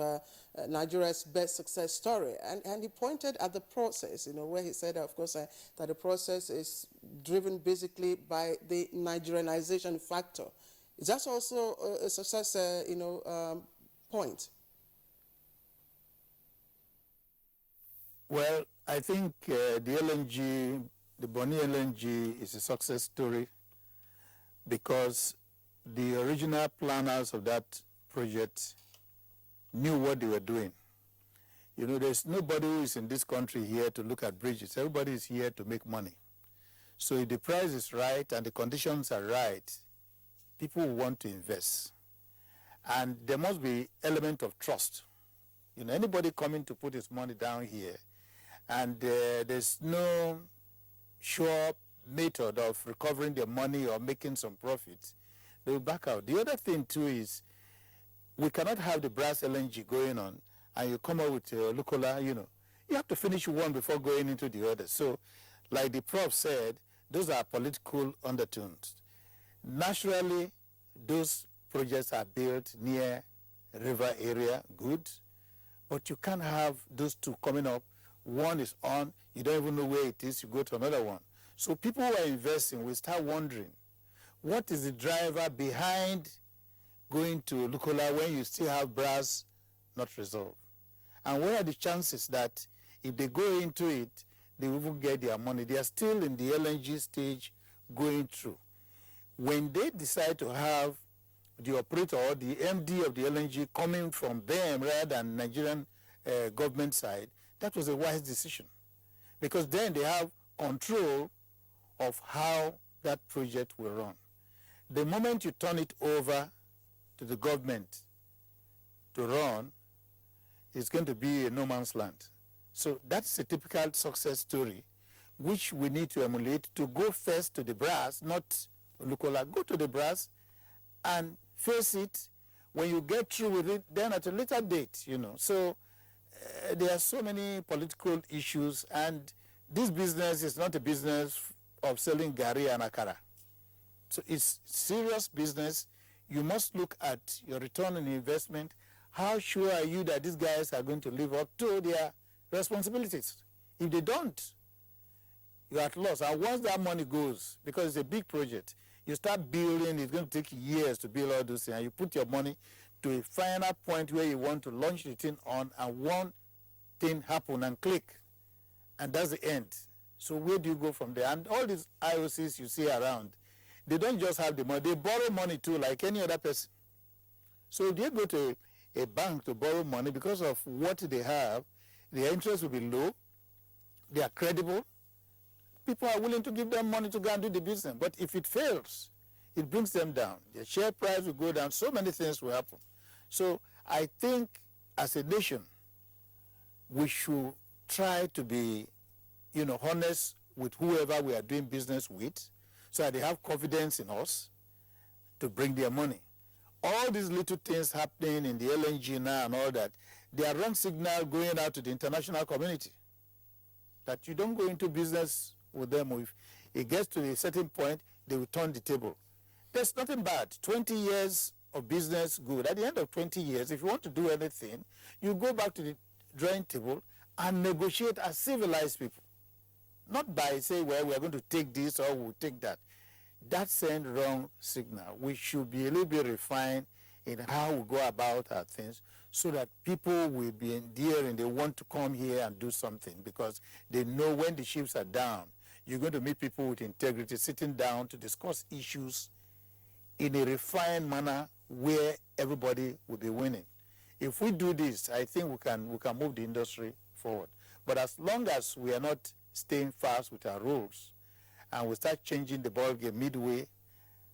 Nigeria's best success story, and he pointed at the process, where he said, of course, that the process is driven basically by the Nigerianization factor. Is that also a success, point? Well, I think the LNG, the Bonny LNG is a success story because the original planners of that project knew what they were doing. You know, there's nobody who is in this country here to look at bridges. Everybody is here to make money. So if the price is right and the conditions are right, people want to invest. And there must be element of trust. You know, anybody coming to put his money down here, and there's no sure method of recovering their money or making some profits, they will back out. The other thing too is we cannot have the brass LNG going on and you come up with Lukola, you know. You have to finish one before going into the other. So, like the prof said, those are political undertones. Naturally, those projects are built near river area, good, but you can't have those two coming up. One is on, you don't even know where it is, you go to another one. So people who are investing will start wondering, what is the driver behind going to Lukola when you still have brass not resolved? And what are the chances that if they go into it, they will get their money? They are still in the LNG stage going through. When they decide to have the operator or the MD of the LNG coming from them rather than Nigerian government side, that was a wise decision. Because then they have control of how that project will run. The moment you turn it over to the government to run, it's going to be a no man's land. So that's a typical success story, which we need to emulate, to go first to the brass, not Lukola. Go to the brass and face it. When you get through with it, then at a later date, you know. So there are so many political issues, and this business is not a business of selling gari and akara. So it's serious business. You must look at your return on investment. How sure are you that these guys are going to live up to their responsibilities? If they don't, you're at loss. And once that money goes, because it's a big project, you start building, it's going to take years to build all those things, and you put your money to a final point where you want to launch the thing on, and one thing happen and click, and that's the end. So where do you go from there? And all these IOCs you see around, they don't just have the money, they borrow money too, like any other person. So if they go to a bank to borrow money, because of what they have, their interest will be low, they are credible, people are willing to give them money to go and do the business. But if it fails, it brings them down. Their share price will go down, so many things will happen. So I think as a nation, we should try to be, you know, honest with whoever we are doing business with, so that they have confidence in us to bring their money. All these little things happening in the LNG now and all that, they are wrong signal going out to the international community, that you don't go into business with them. If it gets to a certain point, they will turn the table. There's nothing bad. 20 years of business, good. At the end of 20 years, if you want to do anything, you go back to the drawing table and negotiate as civilized people. Not by saying, well, we're going to take this or we'll take that. That sends wrong signal. We should be a little bit refined in how we go about our things, so that people will be endearing. They want to come here and do something, because they know when the ships are down, you're going to meet people with integrity, sitting down to discuss issues in a refined manner where everybody will be winning. If we do this, I think we can move the industry forward. But as long as we are not staying fast with our rules, and we start changing the ball game midway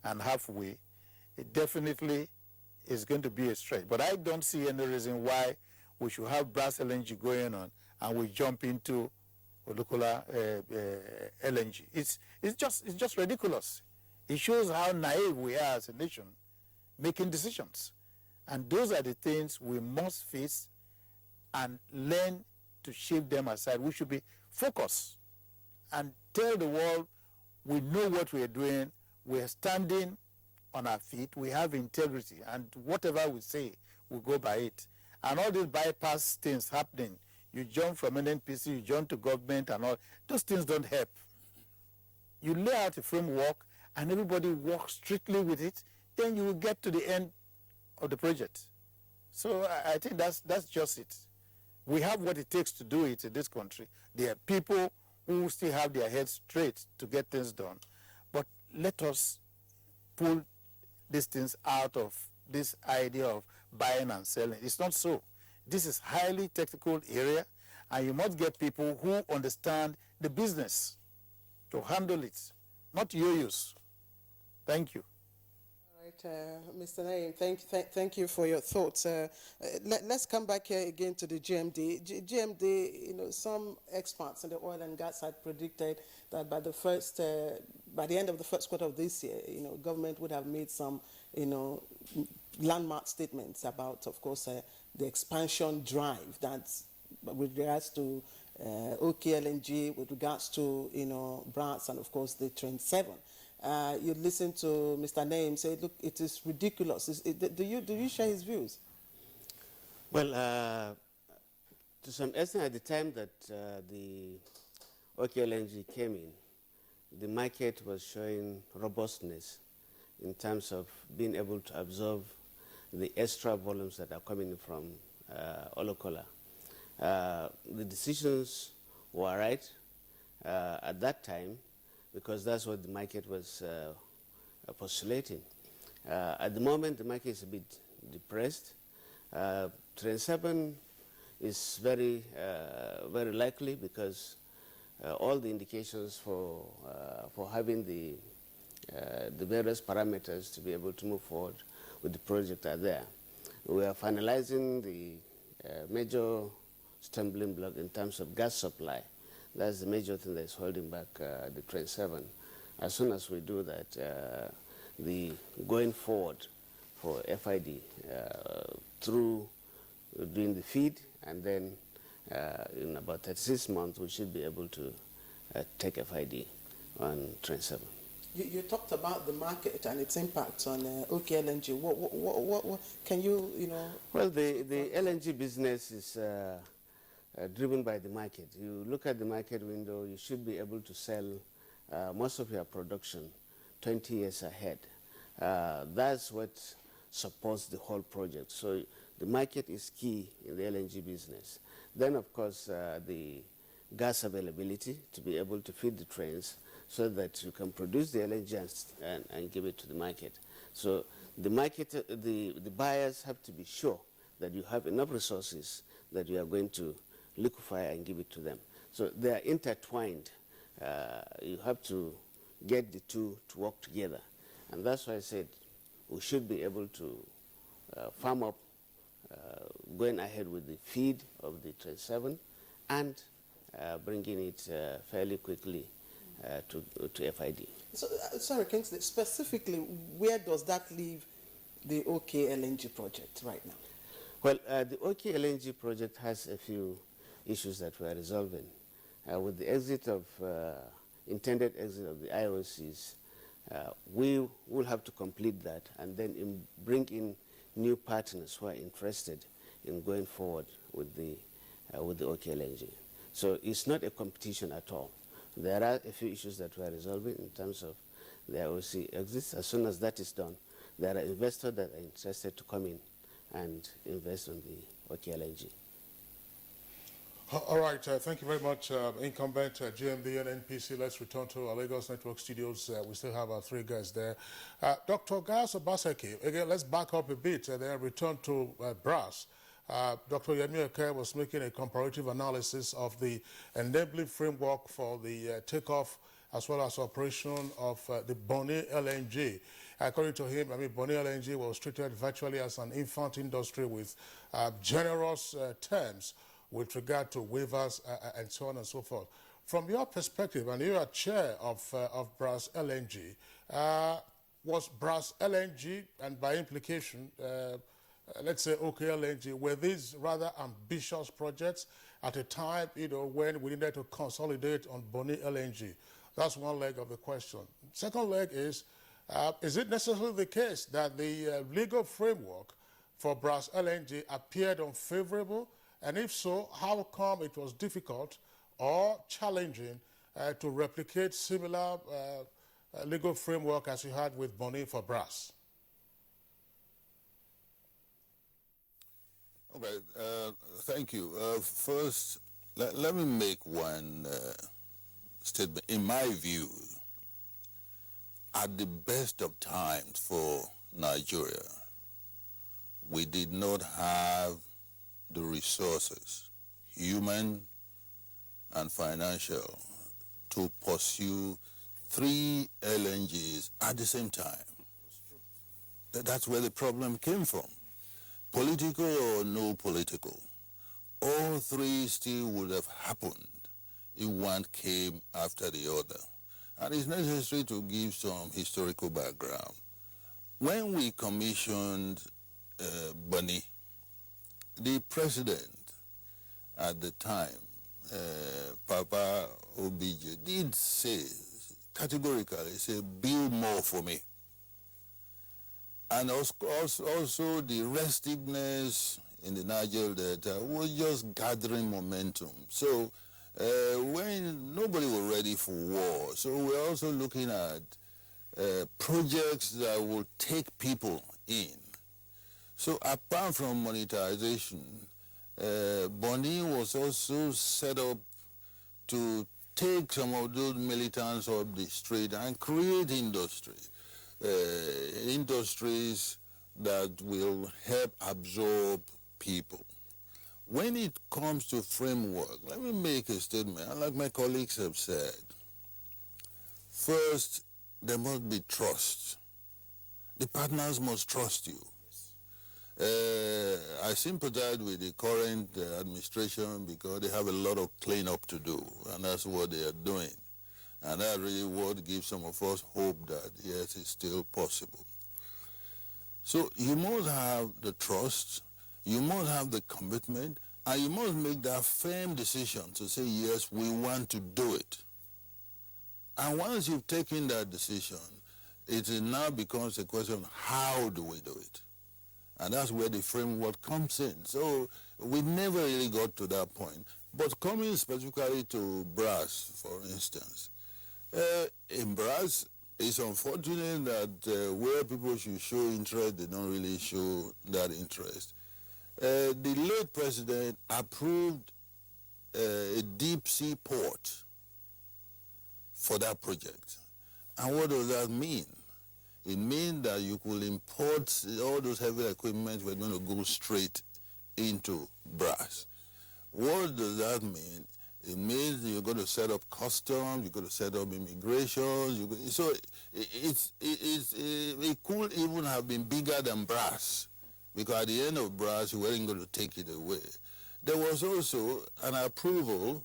and halfway, it definitely is going to be a stretch. But I don't see any reason why we should have brass LNG going on and we jump into Lukola LNG. It's just ridiculous. It shows how naive we are as a nation making decisions. And those are the things we must face and learn to shift them aside. We should be focused and tell the world we know what we are doing, we are standing on our feet, we have integrity, and whatever we say, we go by it. And all these bypass things happening, you jump from NNPC, you jump to government and all, those things don't help. You lay out a framework and everybody works strictly with it, then you will get to the end of the project. So I think that's just it. We have what it takes to do it in this country. There are people who still have their heads straight to get things done. But let us pull these things out of this idea of buying and selling. It's not so. This is highly technical area, and you must get people who understand the business to handle it, not yo-yos. Thank you. All right, Mr. Naim, thank you for your thoughts. Let's come back here again to the GMD. GMD, you know, some experts in the oil and gas had predicted that by the end of the first quarter of this year, you know, government would have made some, you know, landmark statements about, of course, the expansion drive that's with regards to OKLNG, with regards to, you know, Brass, and of course the Train 7. You listen to Mr. Naim say, look, it is ridiculous. Do you share his views? Well, to some extent, at the time that the OKLNG came in, the market was showing robustness in terms of being able to absorb the extra volumes that are coming from Olokola. The decisions were right at that time, because that's what the market was postulating. At the moment, the market is a bit depressed. Train 7 is very likely, because all the indications for having the various parameters to be able to move forward with the project are there. We are finalizing the major stumbling block in terms of gas supply. That's the major thing that's holding back the Train 7. As soon as we do that, the going forward for FID through doing the feed, and then in about 36 months we should be able to take FID on Train 7. You talked about the market and its impact on OKLNG. What can you, you know? Well, the LNG business is driven by the market. You look at the market window, you should be able to sell most of your production 20 years ahead. That's what supports the whole project. So the market is key in the LNG business. Then, of course, the gas availability to be able to feed the trains so that you can produce the LNG and give it to the market. So the market, the buyers have to be sure that you have enough resources that you are going to liquefy and give it to them. So they are intertwined. You have to get the two to work together. And that's why I said we should be able to farm up going ahead with the feed of the Train 7 and bringing it fairly quickly to FID. So, sorry, Kingsley, specifically, where does that leave the OKLNG project right now? Well, the OKLNG project has a few issues that we're resolving. With the exit of, intended exit of the IOCs, we will have to complete that and then bring in new partners who are interested in going forward with the OKLNG. So it's not a competition at all. There are a few issues that we are resolving in terms of the IOC exits. As soon as that is done, there are investors that are interested to come in and invest on the OKLNG. All right, thank you very much, incumbent GMD and NPC. Let's return to our Lagos Network studios. We still have our three guys there. Dr. Gas Obaseki, again, let's back up a bit and then return to Brass. Dr. Yemi Eke was making a comparative analysis of the enabling framework for the takeoff as well as operation of the Bonny LNG. According to him, I mean, Bonny LNG was treated virtually as an infant industry with generous terms with regard to waivers and so on and so forth. From your perspective, and you are chair of Brass LNG, was Brass LNG, and by implication, let's say OKLNG, were these rather ambitious projects at a time, you know, when we needed to consolidate on Bonny LNG? That's one leg of the question. Second leg is it necessarily the case that the legal framework for Brass LNG appeared unfavorable? And if so, how come it was difficult or challenging to replicate similar legal framework as you had with Bonny for Brass? Okay, thank you. First, let me make one statement. In my view, at the best of times for Nigeria, we did not have the resources, human and financial, to pursue 3 LNGs at the same time. That's where the problem came from. Political or no political, all 3 still would have happened if one came after the other. And it's necessary to give some historical background. When we commissioned Bunny, the president at the time, Papa Obije, did say categorically, say, build more for me. And also the restiveness in the Niger Delta was just gathering momentum. So when nobody was ready for war, so we're also looking at projects that will take people in. So apart from monetization, Bonny was also set up to take some of those militants off the street and create industry. Industries that will help absorb people. When it comes to framework, let me make a statement, and like my colleagues have said. First, there must be trust. The partners must trust you. I sympathize with the current administration because they have a lot of cleanup to do, and that's what they are doing. And that really what gives some of us hope that, yes, it's still possible. So you must have the trust, you must have the commitment, and you must make that firm decision to say, yes, we want to do it. And once you've taken that decision, it now becomes a question, how do we do it? And that's where the framework comes in. So we never really got to that point. But coming specifically to brass, for instance, in brass, it's unfortunate that where people should show interest, they don't really show that interest. The late president approved a deep sea port for that project. And what does that mean? It means that you could import all those heavy equipment were going to go straight into brass. What does that mean? It means you're going to set up customs, you're going to set up immigration. So it could even have been bigger than brass, because at the end of brass, you weren't going to take it away. There was also an approval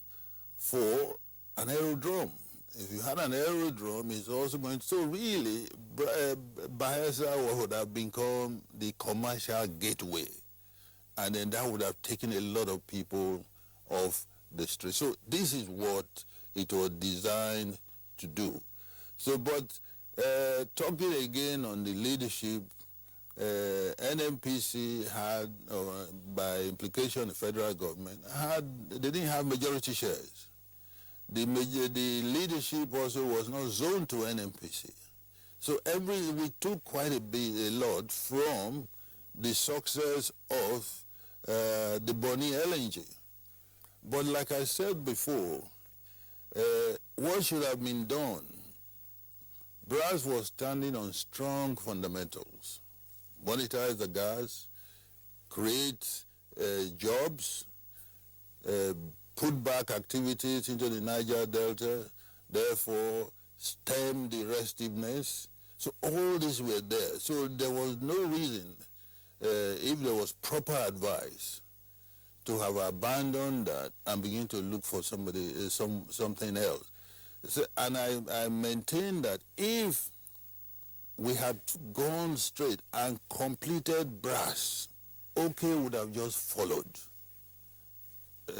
for an aerodrome. If you had an aerodrome, it's also going to... So really, Bayelsa would have become the commercial gateway. And then that would have taken a lot of people off the street. So this is what it was designed to do. So, but talking again on the leadership, NMPC had, by implication the federal government, they didn't have majority shares. The leadership also was not zoned to NMPC. So we took quite a lot from the success of the Bonny LNG. But like I said before, what should have been done? Brass was standing on strong fundamentals. Monetize the gas, create jobs, put back activities into the Niger Delta, therefore stem the restiveness. So all these were there. So there was no reason, if there was proper advice, to have abandoned that and begin to look for something else. So, and I maintain that if we had gone straight and completed brass, OK would have just followed.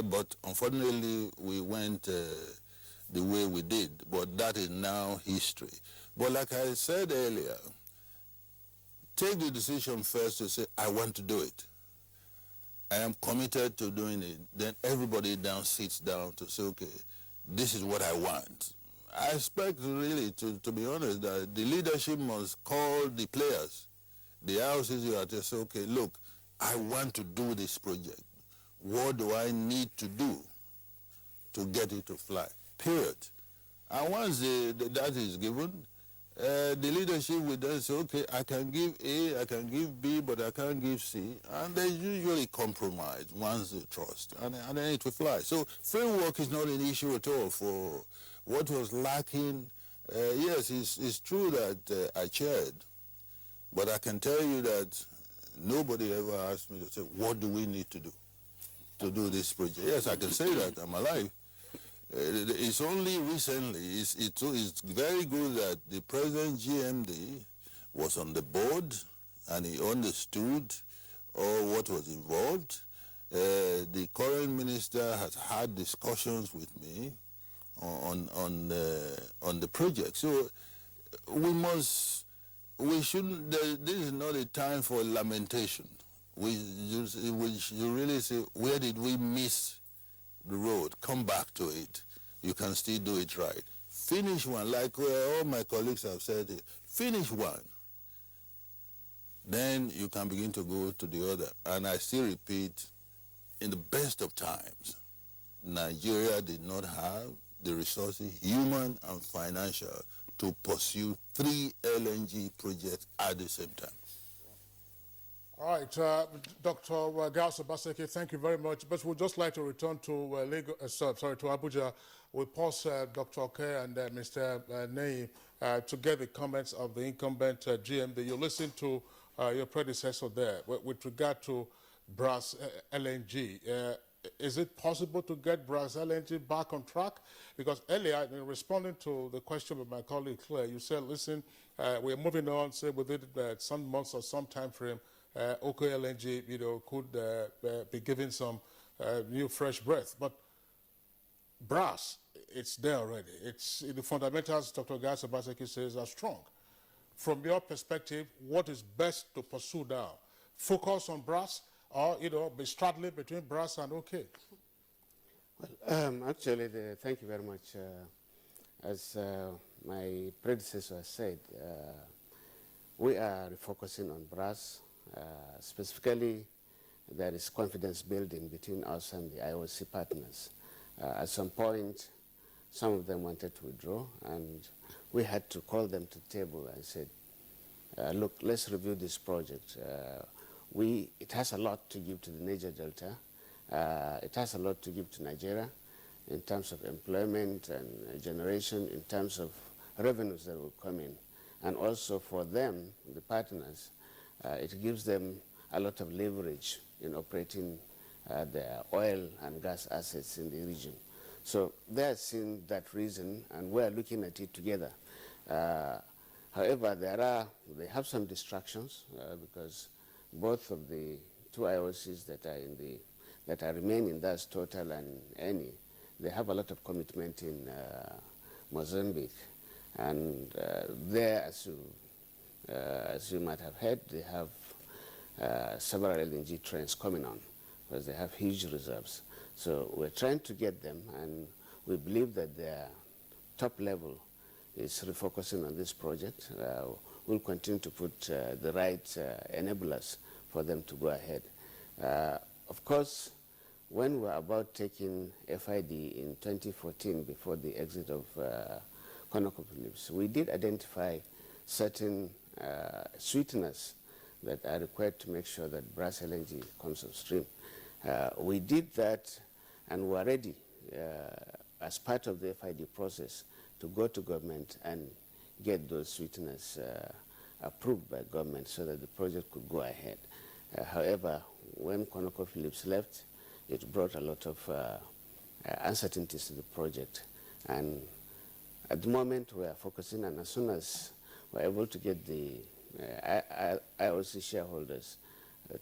But unfortunately, we went the way we did. But that is now history. But like I said earlier, take the decision first to say, I want to do it. I am committed to doing it. Then everybody sits down to say, okay, this is what I want. I expect really, to be honest, that the leadership must call the players. The houses you are to say, okay, look, I want to do this project. What do I need to do to get it to fly? Period. And once that is given, the leadership will then say, okay, I can give A, I can give B, but I can't give C. And they usually compromise once they trust, and then it will fly. So framework is not an issue at all for what was lacking. Yes, it's true that I chaired, but I can tell you that nobody ever asked me to say, what do we need to do this project? Yes, I can say that, I'm alive. It's only recently, it's very good that the present GMD was on the board and he understood what was involved. The current minister has had discussions with me on the project. So we shouldn't, this is not a time for lamentation. We should really say, where did we miss the road? Come back to it. You can still do it right. Finish one, like all my colleagues have said, finish one. Then you can begin to go to the other. And I still repeat, in the best of times, Nigeria did not have the resources, human and financial, to pursue 3 LNG projects at the same time. All right, Dr. Gauss Obaseki, thank you very much. But we'd just like to return to to Abuja. We'll pause Dr. Oke and Mr. Ney to get the comments of the incumbent GMD. You listened to your predecessor there with regard to Brass LNG. Is it possible to get Brass LNG back on track? Because earlier, in responding to the question of my colleague Claire, you said, listen, we're moving on, say within some months or some time frame, OK LNG, could be given some new fresh breath. But Brass, it's there already. It's the fundamentals, Dr. Gauss Obaseki says, are strong. From your perspective, what is best to pursue now? Focus on Brass, or be straddling between Brass and OK? Well, actually, thank you very much. As my predecessor said, we are focusing on Brass. Specifically, there is confidence building between us and the IOC partners. At some point, some of them wanted to withdraw, and we had to call them to the table and said, look, let's review this project. It has a lot to give to the Niger Delta. It has a lot to give to Nigeria in terms of employment and generation, in terms of revenues that will come in. And also for them, the partners, it gives them a lot of leverage in operating their oil and gas assets in the region. So they are seeing that reason, and we are looking at it together. However, they have some distractions because both of the 2 IOCs that are remaining, that's Total and Eni, they have a lot of commitment in Mozambique, and there, as you might have heard, they have several LNG trains coming on because they have huge reserves. So we're trying to get them, and we believe that their top level is refocusing on this project. We'll continue to put the right enablers for them to go ahead. Of course, when we're about taking FID in 2014, before the exit of ConocoPhillips, we did identify certain sweeteners that are required to make sure that Brass LNG comes upstream. We did that, and we're ready as part of the FID process to go to government and get those sweeteners approved by government so that the project could go ahead. However, when ConocoPhillips left, it brought a lot of uncertainties to the project. And at the moment, we are focusing, and as soon as we're able to get the IOC shareholders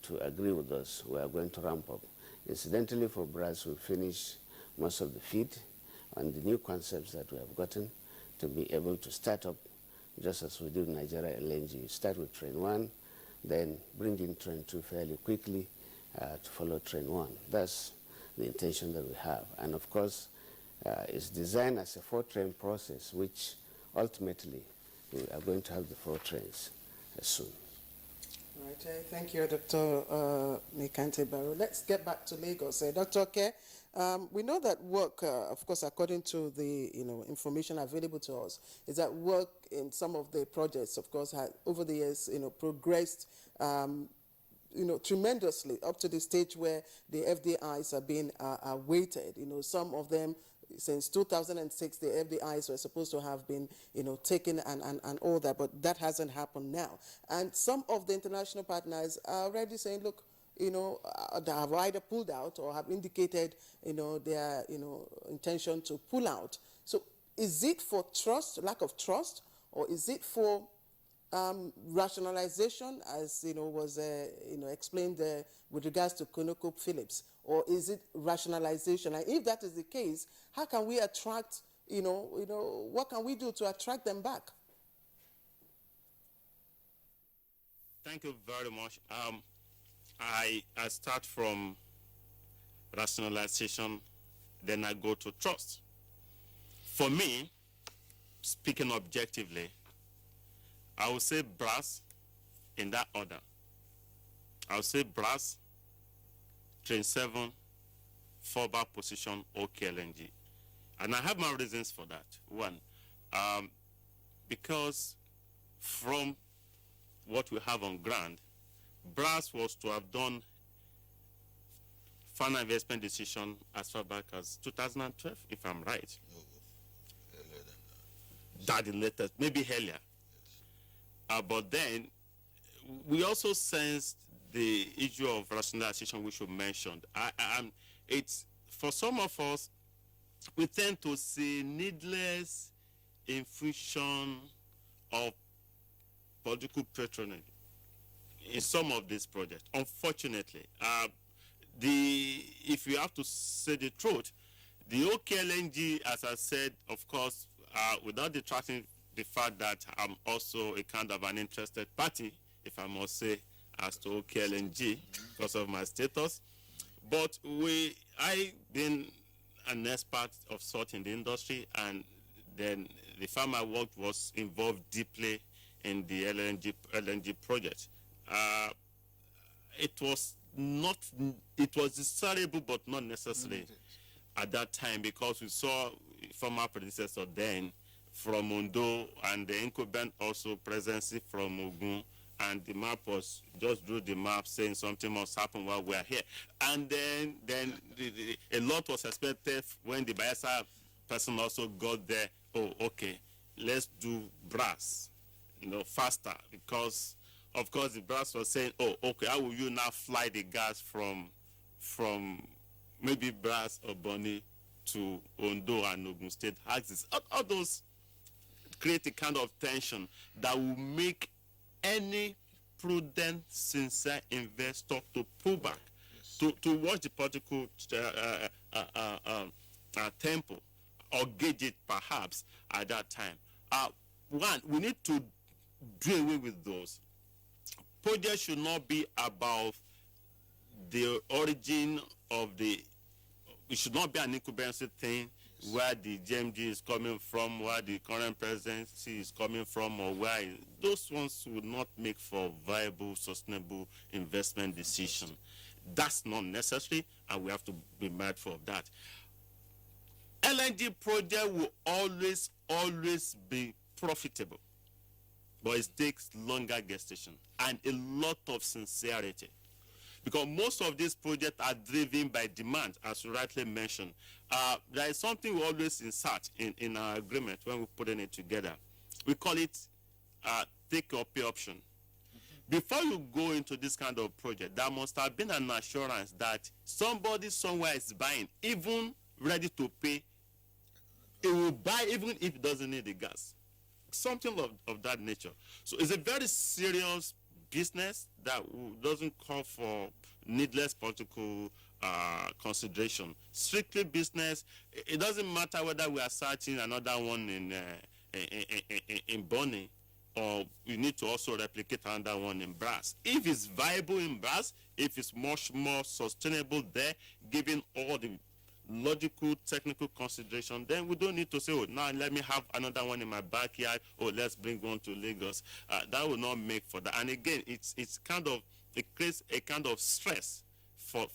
to agree with us, we are going to ramp up. Incidentally, for Brass, we finish most of the feed on the new concepts that we have gotten to be able to start up just as we did Nigeria LNG. Start with train 1, then bring in train 2 fairly quickly to follow train 1. That's the intention that we have. And of course, it's designed as a 4-train process, which ultimately we are going to have the 4 trains soon. Right, thank you, Dr. Mikante Baro. Let's get back to Lagos. Dr. Oke, we know that work, of course, according to the information available to us, is that work in some of the projects, of course, has over the years, progressed, tremendously up to the stage where the FDIs are being awaited. Some of them. Since 2006, the FDIs were supposed to have been, taken and all that, but that hasn't happened now. And some of the international partners are already saying, look, they have either pulled out or have indicated, their, intention to pull out. So is it for trust, lack of trust, or is it for rationalization, as was explained with regards to ConocoPhillips, or is it rationalization? And if that is the case, how can we attract? What can we do to attract them back? Thank you very much. I start from rationalization, then I go to trust. For me, speaking objectively, I would say brass in that order. I would say brass, train 7, fallback position, OKLNG. And I have my reasons for that. One, because from what we have on ground, brass was to have done final investment decision as far back as 2012, if I'm right. No, earlier than that. That the latest, maybe earlier. But then, we also sensed the issue of rationalization which you mentioned. It's, for some of us, we tend to see needless infusion of political patronage in some of these projects. Unfortunately, if you have to say the truth, the OKLNG, as I said, of course, without detracting the fact that I'm also a kind of an interested party, if I must say, as to OKLNG because of my status. But I been an expert of sort in the industry, and then the firm I worked was involved deeply in the LNG project. It was desirable, but not necessary at that time, because we saw former predecessor then from Ondo, and the incumbent also presidency from Ogun, and the map was just drew the map saying something must happen while we are here. And then a lot was expected when the Bayelsa person also got there. Oh, okay, let's do brass, faster, because of course the brass was saying, oh, okay, how will you now fly the gas from maybe Brass or Bonny to Ondo and Ogun State axis? All those create a kind of tension that will make any prudent, sincere investor to pull back, to watch the political tempo, or gauge it perhaps at that time. One, we need to do away with those. Projects should not be about the origin of it should not be an incumbency thing, where the GMG is coming from, where the current presidency is coming from, or where those ones would not make for viable, sustainable investment decision. That's not necessary, and we have to be mindful of that. LNG project will always be profitable, but it takes longer gestation and a lot of sincerity. Because most of these projects are driven by demand, as you rightly mentioned. There is something we always insert in our agreement when we're putting it together. We call it take or pay option. Before you go into this kind of project, there must have been an assurance that somebody somewhere is buying, even ready to pay. It will buy even if it doesn't need the gas. Something of that nature. So it's a very serious business that doesn't call for needless political consideration. Strictly business. It doesn't matter whether we are searching another one in Bonny, or we need to also replicate another one in Brass. If it's viable in Brass, if it's much more sustainable there, given all the logical, technical consideration, then we don't need to say, oh, now let me have another one in my backyard, or let's bring one to Lagos. That will not make for that. And again, it creates a kind of stress for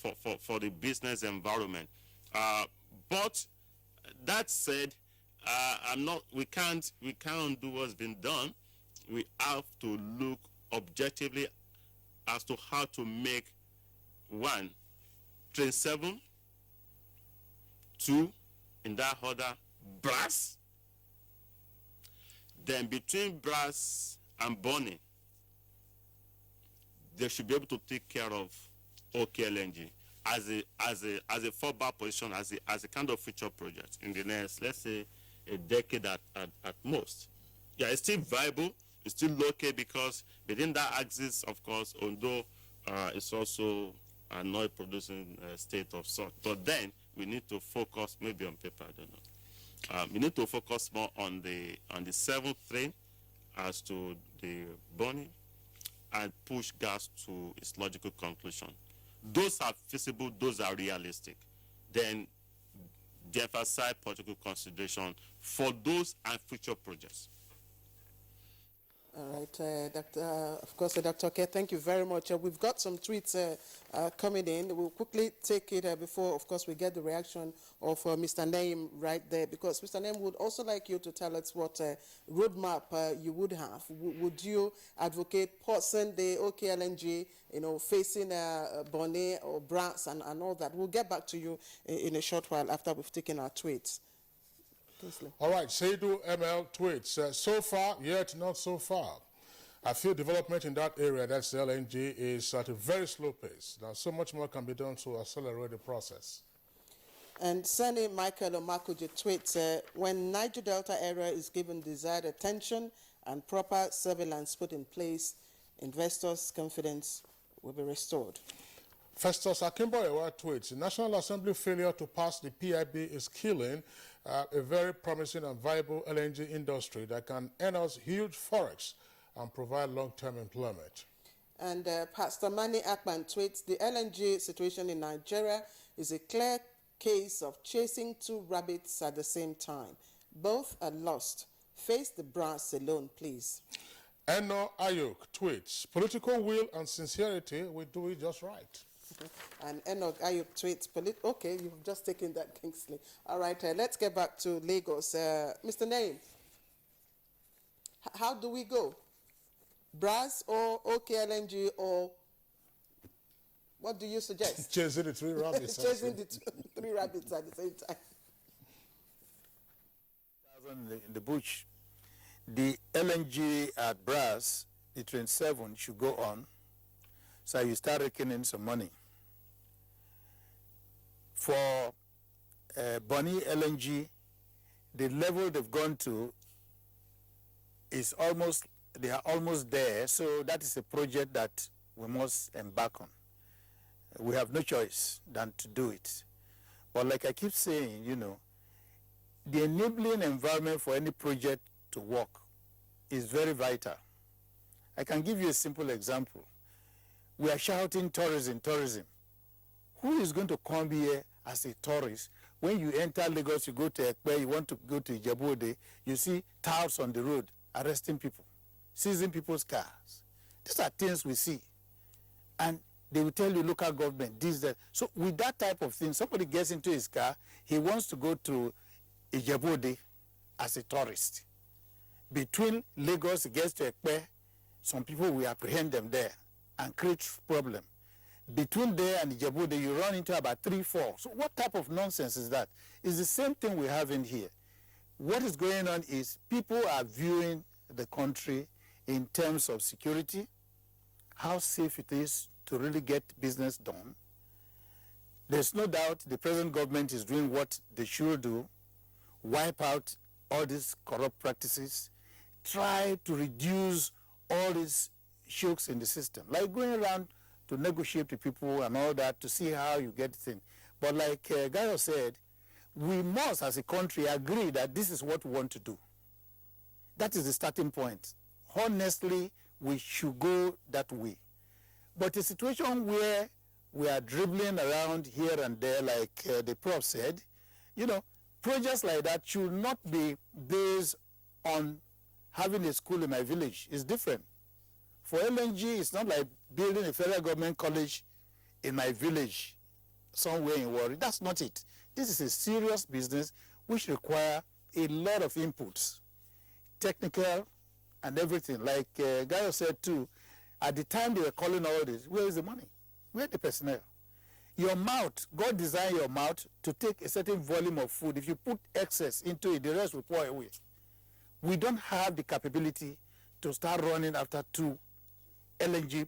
the business environment. But that said, we can't do what's been done. We have to look objectively as to how to make one, Train 7, 2, in that order, Brass. Then between Brass and Bonny, they should be able to take care of OKLNG as a fallback position, as a kind of future project in the next, let's say, a decade at most. Yeah, it's still viable, it's still local, because within that axis, of course, Ondo is also an oil-producing state of sort. But then we need to focus, maybe on paper, I don't know. We need to focus more on the 7th train as to the Bonny, and push gas to its logical conclusion. Those are feasible, those are realistic. Then the emphasize political consideration for those and future projects. All right, of course, Dr. Oke, thank you very much. We've got some tweets coming in. We'll quickly take it before, of course, we get the reaction of Mr. Naim right there, because Mr. Naim would also like you to tell us what roadmap you would have. Would you advocate pausing the OKLNG, facing Bonny or Brass and all that? We'll get back to you in a short while after we've taken our tweets. All right, Seidu ML tweets. So far, yet not so far. I feel development in that area, that's LNG, is at a very slow pace. Now, so much more can be done to accelerate the process. And Sani Michael Omakuji tweets, when Niger Delta area is given desired attention and proper surveillance put in place, investors' confidence will be restored. Festus Akimboyewa tweets, the National Assembly failure to pass the PIB is killing a very promising and viable LNG industry that can earn us huge forex and provide long-term employment. And Pastor Mani Akman tweets, the LNG situation in Nigeria is a clear case of chasing two rabbits at the same time. Both are lost. Face the brass alone, please. Eno Ayuk tweets, political will and sincerity will do it just right. And Enoch Ayub tweets, okay, you've just taken that, Kingsley. All right, let's get back to Lagos. Mr. Naim, how do we go? Brass or OKLNG, or what do you suggest? Chasing the three rabbits. Chasing the three rabbits at the same time. In the bush, the LNG at Brass, the Train 7 should go on, so you start reckoning some money. For Bonny LNG, the level they've gone to is they are almost there, so that is a project that we must embark on. We have no choice than to do it. But like I keep saying, the enabling environment for any project to work is very vital. I can give you a simple example. We are shouting tourism. Who is going to come here as a tourist? When you enter Lagos, you go to Ekpe, you want to go to Ijebu-Ode, you see touts on the road arresting people, seizing people's cars. These are things we see. And they will tell you local government, this, that. So with that type of thing, somebody gets into his car, he wants to go to Ijebu-Ode as a tourist. Between Lagos, he gets to Ekpe, some people will apprehend them there and create problem. Between there and Ijebu-Ode, you run into about 3, 4. So what type of nonsense is that? It's the same thing we have in here. What is going on is people are viewing the country in terms of security, how safe it is to really get business done. There's no doubt the present government is doing what they should do, wipe out all these corrupt practices, try to reduce all these shocks in the system, like going around to negotiate with people and all that to see how you get things. But like Gayo said, we must, as a country, agree that this is what we want to do. That is the starting point. Honestly, we should go that way. But a situation where we are dribbling around here and there, like the prof said. You know, projects like that should not be based on having a school in my village. It's different. For LNG, it's not like building a federal government college in my village somewhere in Warri. That's not it. This is a serious business which require a lot of inputs, technical and everything. Like Gayo said too, at the time they were calling all this, where is the money? Where the personnel? Your mouth, God designed your mouth to take a certain volume of food. If you put excess into it, the rest will pour away. We don't have the capability to start running after 2 LNG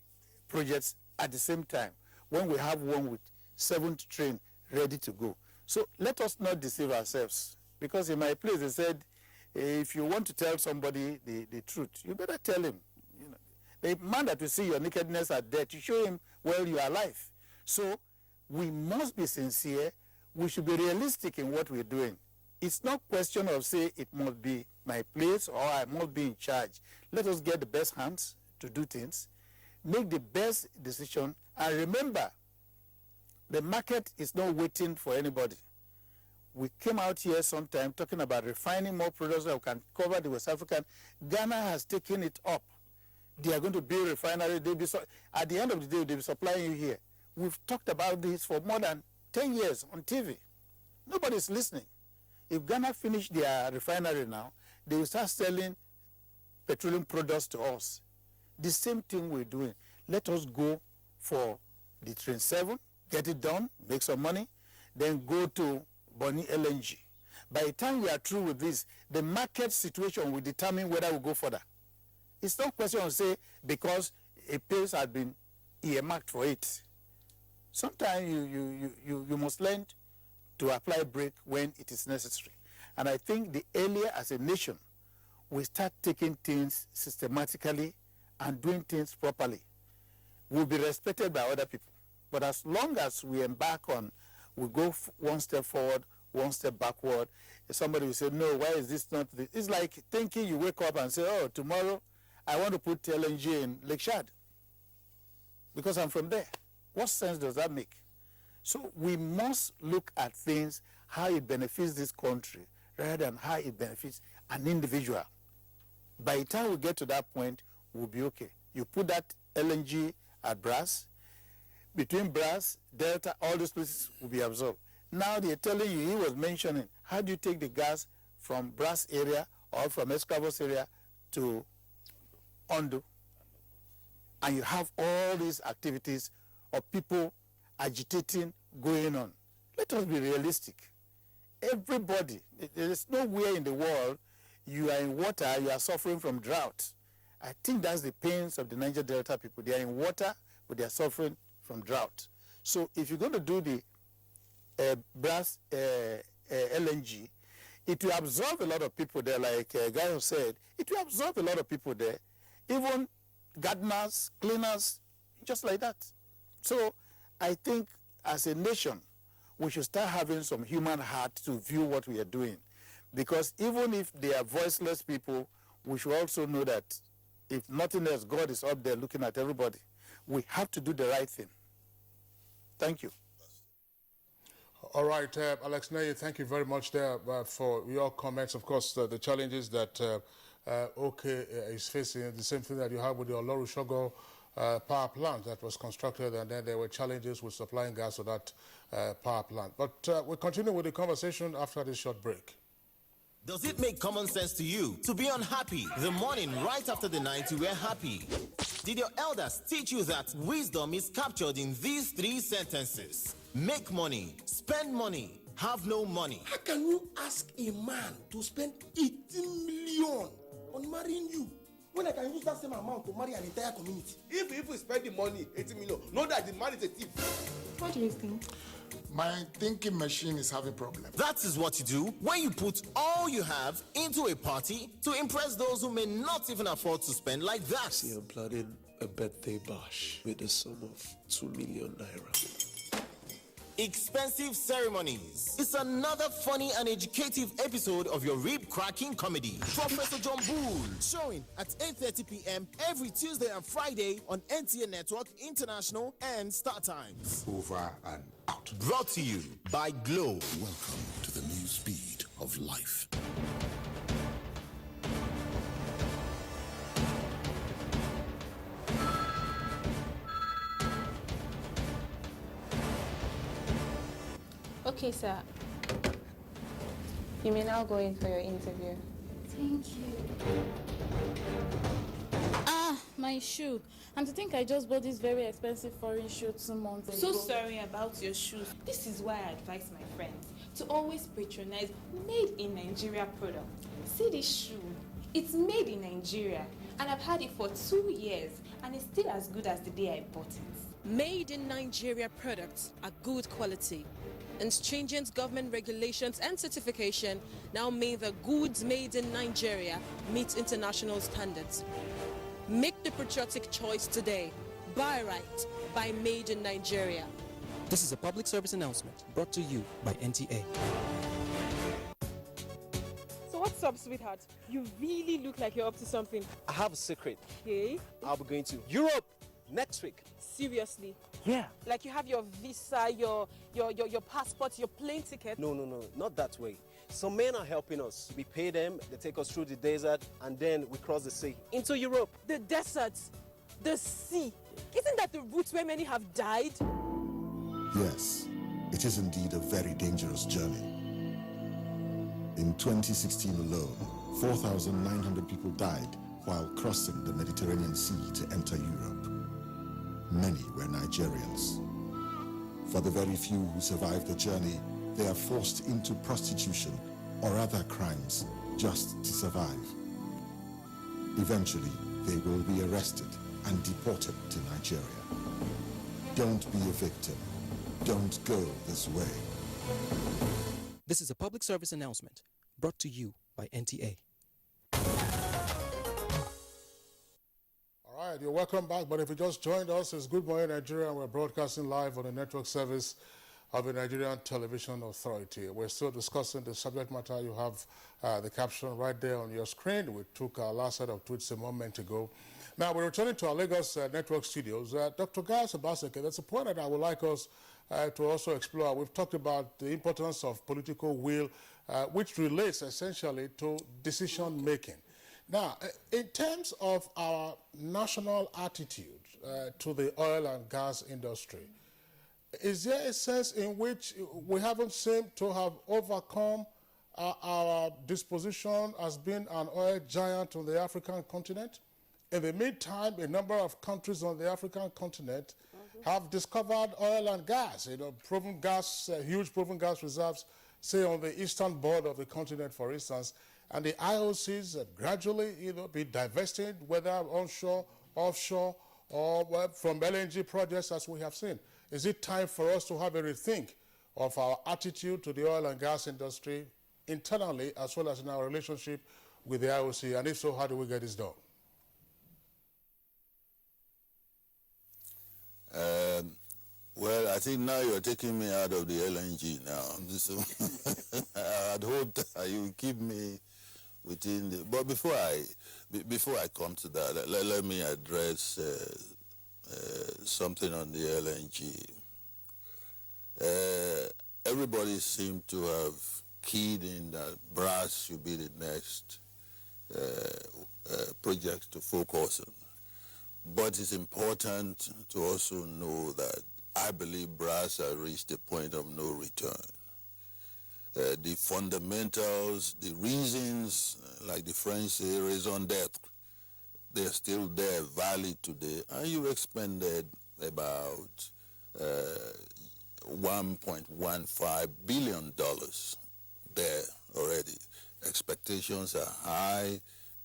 projects at the same time when we have one with 7th train ready to go. So let us not deceive ourselves, because in my place they said, if you want to tell somebody the truth, you better tell him. You know, the man that will see your nakedness at death, you show him while you are alive. So we must be sincere. We should be realistic in what we're doing. It's not a question of say it must be my place or I must be in charge. Let us get the best hands to do things, make the best decision, and remember, the market is not waiting for anybody. We came out here sometime talking about refining more products that we can cover the West African. Ghana has taken it up. They are going to build refinery. At the end of the day, they'll be supplying you here. We've talked about this for more than 10 years on TV. Nobody's listening. If Ghana finish their refinery now, they will start selling petroleum products to us. The same thing we're doing. Let us go for the Train 7, get it done, make some money, then go to Bonny LNG. By the time we are through with this, the market situation will determine whether we go further. It's not a question of say because a place has been earmarked for it. Sometimes you must learn to apply brake when it is necessary. And I think the earlier as a nation we start taking things systematically and doing things properly, we'll be respected by other people. But as long as we embark on, we go one step forward, one step backward, somebody will say, no, why is this not this? It's like thinking you wake up and say, oh, tomorrow I want to put LNG in Lake Chad because I'm from there. What sense does that make? So we must look at things, how it benefits this country, rather than how it benefits an individual. By the time we get to that point, we'll be okay. You put that LNG at Brass, between Brass, Delta, all those places will be absorbed. Now they're telling you, he was mentioning, how do you take the gas from Brass area or from Escravos area to Ondo? And you have all these activities of people agitating going on. Let us be realistic. Everybody, there is nowhere in the world you are in water, you are suffering from drought. I think that's the pains of the Niger Delta people. They are in water, but they are suffering from drought. So if you're going to do the Brass LNG, it will absorb a lot of people there, like Gayo said. It will absorb a lot of people there, even gardeners, cleaners, just like that. So I think as a nation, we should start having some human heart to view what we are doing. Because even if they are voiceless people, we should also know that if nothing else, God is up there looking at everybody. We have to do the right thing. Thank you. All right, Alex Neye, thank you very much there for your comments. Of course, the challenges that OK is facing, the same thing that you have with the Olorunshogo power plant that was constructed, and then there were challenges with supplying gas to that power plant. But we'll continue with the conversation after this short break. Does it make common sense to you to be unhappy the morning right after the night you were happy? Did your elders teach you that wisdom is captured in these 3 sentences? Make money, spend money, have no money. How can you ask a man to spend 18 million on marrying you when I can use that same amount to marry an entire community? If we spend the money, 18 million, know that the man is a thief. What do you think? My thinking machine is having problems. That is what you do when you put all you have into a party to impress those who may not even afford to spend like that. See, I'm planning a birthday bash with a sum of 2 million naira. expensive ceremonies. It's another funny and educative episode of your rib-cracking comedy, Professor John Bull, showing at 8:30 p.m. every Tuesday and Friday on NTA Network International and Star Times. Over and out. Brought to you by Glow. Welcome to the new speed of life. Okay, sir. You may now go in for your interview. Thank you. Ah, my shoe. And to think I just bought this very expensive foreign shoe 2 months ago. So sorry about your shoes. This is why I advise my friends to always patronize made in Nigeria products. See this shoe. It's made in Nigeria and I've had it for 2 years and it's still as good as the day I bought it. Made in Nigeria products are good quality, and stringent government regulations and certification now mean that goods made in Nigeria meet international standards. Make the patriotic choice today. Buy right. Buy Made in Nigeria. This is a public service announcement brought to you by NTA. So what's up, sweetheart? You really look like you're up to something. I have a secret. Okay. I'll be going to Europe next week. Seriously? Yeah. Like you have your visa, your passport, your plane ticket? No, not that way. Some men are helping us. We pay them, they take us through the desert, and then we cross the sea into Europe. The desert, the sea. Isn't that the route where many have died? Yes, it is indeed a very dangerous journey. In 2016 alone, 4,900 people died while crossing the Mediterranean Sea to enter Europe. Many were Nigerians. For the very few who survived the journey, they are forced into prostitution or other crimes just to survive. Eventually, they will be arrested and deported to Nigeria. Don't be a victim. Don't go this way. This is a public service announcement brought to you by NTA. All right, you're welcome back. But if you just joined us, it's Good Morning Nigeria, and we're broadcasting live on the network service of the Nigerian Television Authority. We're still discussing the subject matter. You have the caption right there on your screen. We took our last set of tweets a moment ago. Now, we're returning to our Lagos network studios. Dr. Guy Obaseke, that's a point that I would like us to also explore. We've talked about the importance of political will, which relates essentially to decision-making. Now, in terms of our national attitude to the oil and gas industry, is there a sense in which we haven't seemed to have overcome our disposition as being an oil giant on the African continent? In the meantime, a number of countries on the African continent have discovered oil and gas, proven gas, huge proven gas reserves, say on the eastern border of the continent, for instance, and the IOCs have gradually, been divested, whether onshore, offshore, or from LNG projects, as we have seen. Is it time for us to have a rethink of our attitude to the oil and gas industry internally, as well as in our relationship with the IOC? And if so, how do we get this done? Well, I think now you're taking me out of the LNG now. So I'd hope that you keep me within the... But before I come to that, let me address something on the LNG. Everybody seemed to have keyed in that brass should be the next project to focus on. But it's important to also know that I believe brass has reached a point of no return. The fundamentals, the reasons, like the French say, raison d'etre, they're still there, valid today. And you expended about $1.15 billion there already. Expectations are high.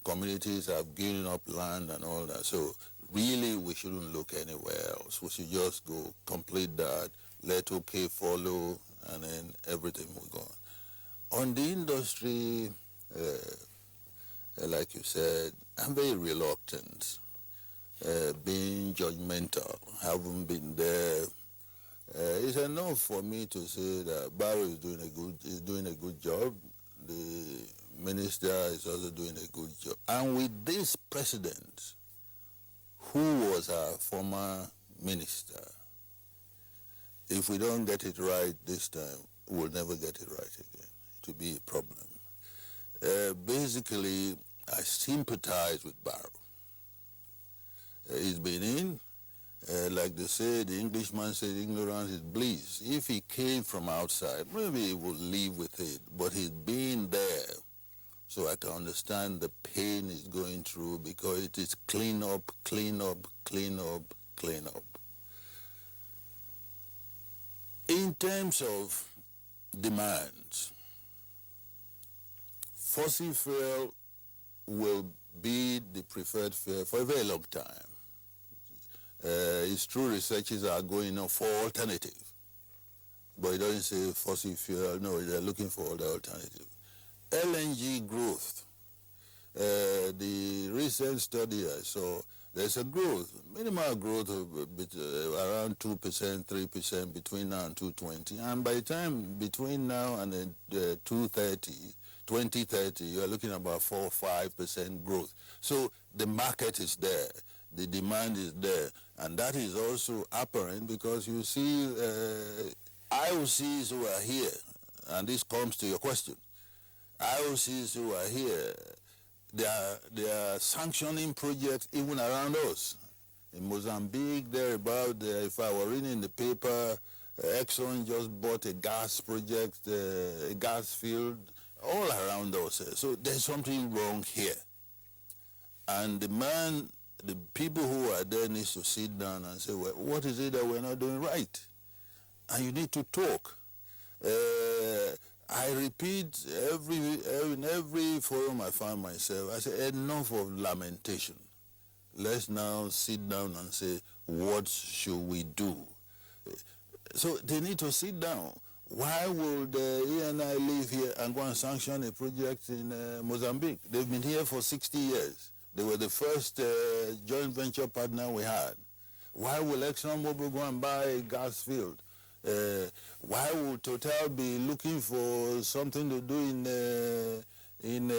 Communities have given up land and all that. So really, we shouldn't look anywhere else. We should just go complete that, let OK follow, and then everything will go on. On the industry, like you said, I'm very reluctant, being judgmental, haven't been there It's enough for me to say that Barrow is doing a good job. The minister is also doing a good job. And with this president, who was our former minister, if we don't get it right this time, we'll never get it right again. It will be a problem. Basically, I sympathize with Barrow. He's been in. Like they say, the Englishman said, ignorance is bliss. If he came from outside, maybe he would live with it, but he's been there. So I can understand the pain he's going through, because it is clean up, clean up, clean up, clean up. In terms of demands, fossil fuel will be the preferred fuel for a very long time. It's true researchers are going on for alternative, but it doesn't say fossil fuel. No, they're looking for the alternative. LNG growth. The recent study I saw, there's a growth, minimal growth of around 2%, 3% between now and 2020. And by the time between now and 2030, you are looking at about 4 or 5% growth. So the market is there. The demand is there, and that is also apparent because you see IOCs who are here, and this comes to your question. IOCs who are here, they are sanctioning projects even around us. In Mozambique, if I were reading in the paper, Exxon just bought a gas project, a gas field, all around us. So there's something wrong here. And the people who are there need to sit down and say, well, what is it that we're not doing right? And you need to talk. I repeat, in every forum I find myself, I say, enough of lamentation. Let's now sit down and say, what should we do? So they need to sit down. Why would ENI live here and go and sanction a project in Mozambique? They've been here for 60 years. They were the first joint venture partner we had. Why will ExxonMobil go and buy a gas field? Why would Total be looking for something to do in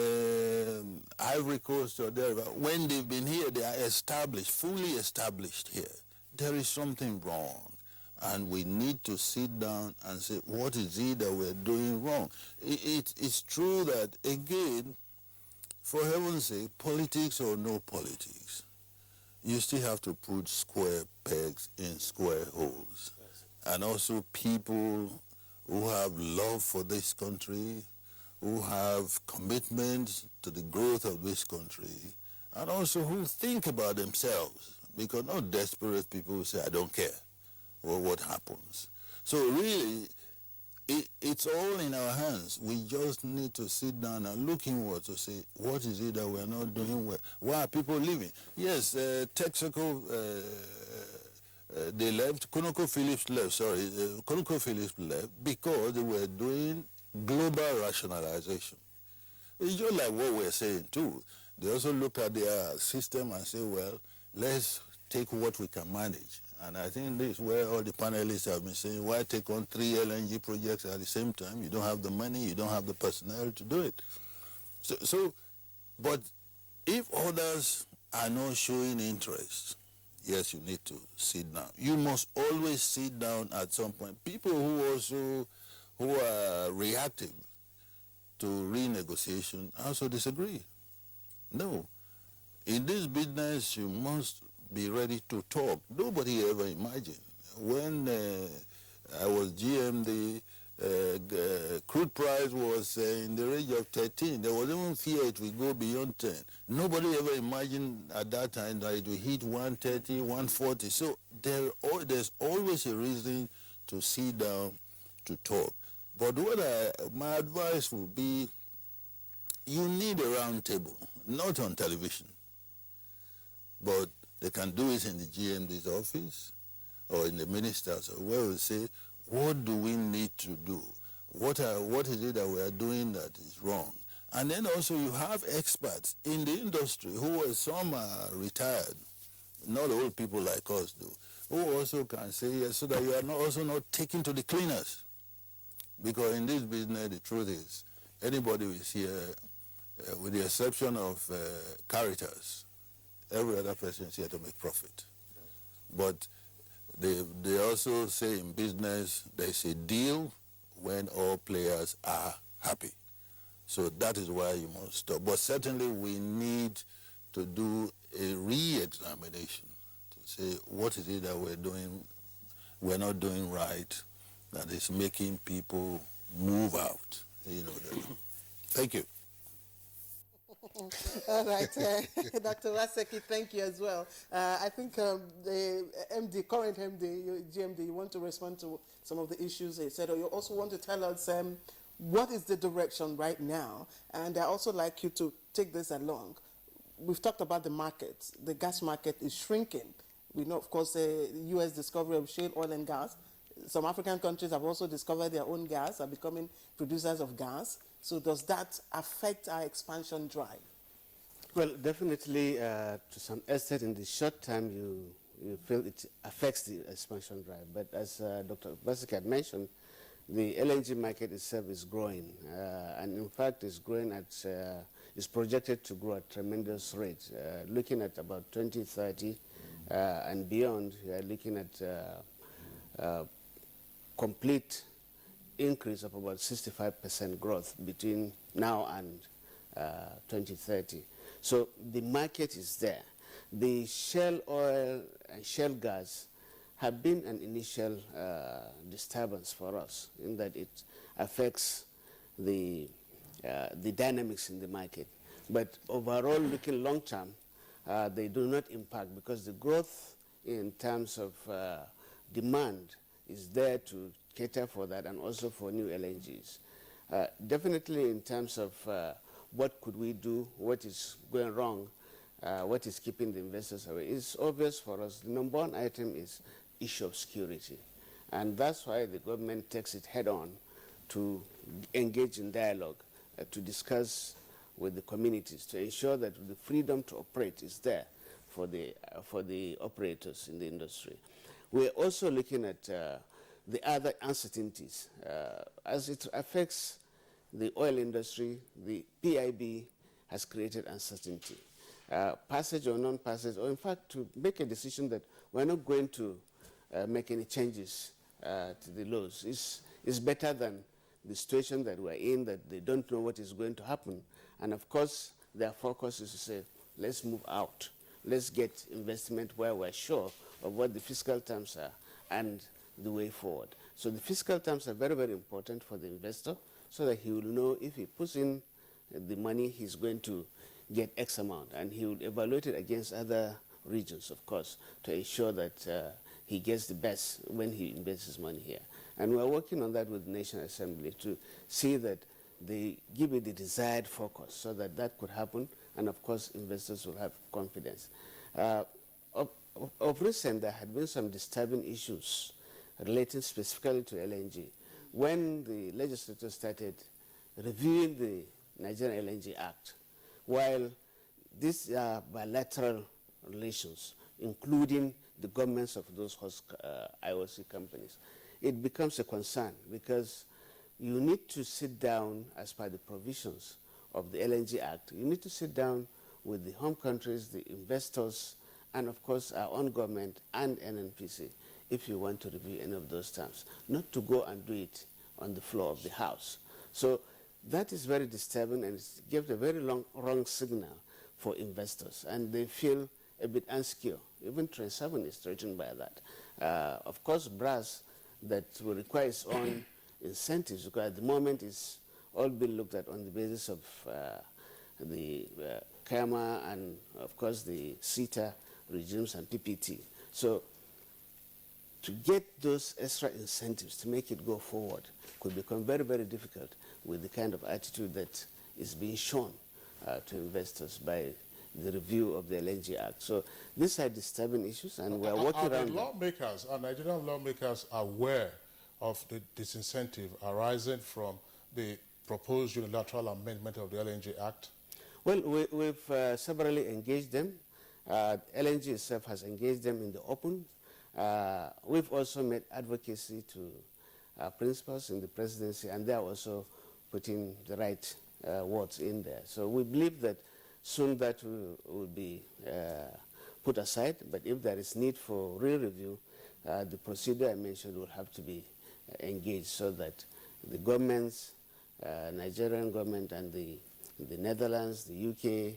Ivory Coast or there? When they've been here, they are established, fully established here. There is something wrong. And we need to sit down and say, what is it that we're doing wrong? It's true that, again, for heaven's sake, politics or no politics, you still have to put square pegs in square holes. And also people who have love for this country, who have commitment to the growth of this country, and also who think about themselves, because not desperate people who say, I don't care what happens. So really, it's all in our hands. We just need to sit down and look inward to say, what is it that we're not doing well? Why are people leaving? Yes, Texaco, they left. ConocoPhillips left, ConocoPhillips left because they were doing global rationalization. It's just like what we're saying too. They also look at their system and say, well, let's take what we can manage. And I think this is where all the panelists have been saying, why take on 3 LNG projects at the same time? You don't have the money, you don't have the personnel to do it. But if others are not showing interest, yes, you need to sit down. You must always sit down at some point. People who are reactive to renegotiation also disagree. No. In this business, you must be ready to talk. Nobody ever imagined. When I was GM, the crude price was in the range of 13. There was even fear it would go beyond 10. Nobody ever imagined at that time that it would hit 130, 140. So there's always a reason to sit down to talk. But my advice would be, you need a round table, not on television, but they can do it in the GMD's office or in the minister's, where we say, what do we need to do? What is it that we are doing that is wrong? And then also you have experts in the industry some are retired, not old people like us do, who also can say yes, so that you are not also not taken to the cleaners. Because in this business, the truth is, anybody who is here, with the exception of characters, every other person is here to make profit. But they also say in business, there's a deal when all players are happy. So that is why you must stop. But certainly we need to do a re-examination to say what is it that we're not doing right, that is making people move out. You know. Thank you. All right, Dr. Waseki, thank you as well. I think the current MD, GMD, you want to respond to some of the issues they said, or you also want to tell us what is the direction right now? And I also like you to take this along. We've talked about the market. The gas market is shrinking. We know, of course, the U.S. discovery of shale oil and gas. Some African countries have also discovered their own gas, are becoming producers of gas. So does that affect our expansion drive? Well, definitely, to some extent, in the short term, you feel it affects the expansion drive. But as Dr. Basik had mentioned, the LNG market itself is growing, and in fact, is growing at is projected to grow at tremendous rate. Looking at about 2030 and beyond, we are looking at complete increase of about 65% growth between now and 2030. So the market is there. The shale oil and shale gas have been an initial disturbance for us in that it affects the dynamics in the market. But overall, looking long term, they do not impact because the growth in terms of demand is there to cater for that and also for new LNGs. Definitely in terms of what could we do, what is going wrong, what is keeping the investors away, it's obvious for us. The number one item is issue of security. And that's why the government takes it head on to engage in dialogue, to discuss with the communities, to ensure that the freedom to operate is there for the operators in the industry. We're also looking at the other uncertainties. As it affects the oil industry, the PIB has created uncertainty. Passage or non-passage, or in fact to make a decision that we're not going to make any changes to the laws is better than the situation that we're in, that they don't know what is going to happen. And of course, their focus is to say, let's move out. Let's get investment where we're sure of what the fiscal terms are and the way forward. So the fiscal terms are very, very important for the investor so that he will know if he puts in the money, he's going to get X amount. And he will evaluate it against other regions, of course, to ensure that he gets the best when he invests his money here. And we're working on that with the National Assembly to see that they give it the desired focus so that that could happen, and of course investors will have confidence. Of recent, there had been some disturbing issues relating specifically to LNG. When the legislature started reviewing the Nigerian LNG Act, while these are bilateral relations, including the governments of those host IOC companies, it becomes a concern because you need to sit down as per the provisions of the LNG Act. You need to sit down with the home countries, the investors, and of course our own government and NNPC if you want to review any of those terms, not to go and do it on the floor of the House. So that is very disturbing, and it gives a very wrong signal for investors, and they feel a bit insecure. Even Trend 7 is threatened by that. Of course, BRAS that will require its own incentives, because at the moment it's all been looked at on the basis of the KAMA and of course the CETA regimes and PPT. So to get those extra incentives to make it go forward could become very, very difficult with the kind of attitude that is being shown to investors by the review of the LNG Act. So these are disturbing issues, and we're working around them. Lawmakers, are Nigerian lawmakers aware of the disincentive arising from the proposed unilateral amendment of the LNG Act? Well, we've severally engaged them. LNG itself has engaged them in the open, We've also made advocacy to our principals in the presidency, and they're also putting the right words in there. So we believe that soon that will be put aside, but if there is need for re-review, the procedure I mentioned will have to be engaged so that the governments, Nigerian government and the Netherlands, the UK,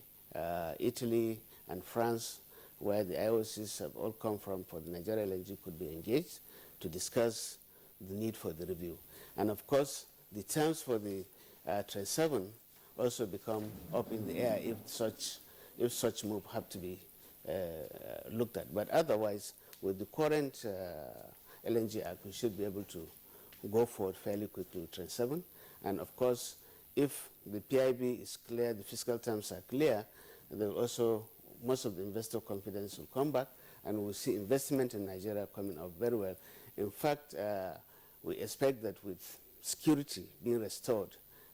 Italy and France, where the IOCs have all come from for the Nigeria LNG, could be engaged to discuss the need for the review. And of course, the terms for the Train 7 also become up in the air if such move have to be looked at. But otherwise, with the current LNG Act, we should be able to go forward fairly quickly with Train 7. And of course, if the PIB is clear, the fiscal terms are clear, then also most of the investor confidence will come back, and we'll see investment in Nigeria coming up very well. In fact, we expect that with security being restored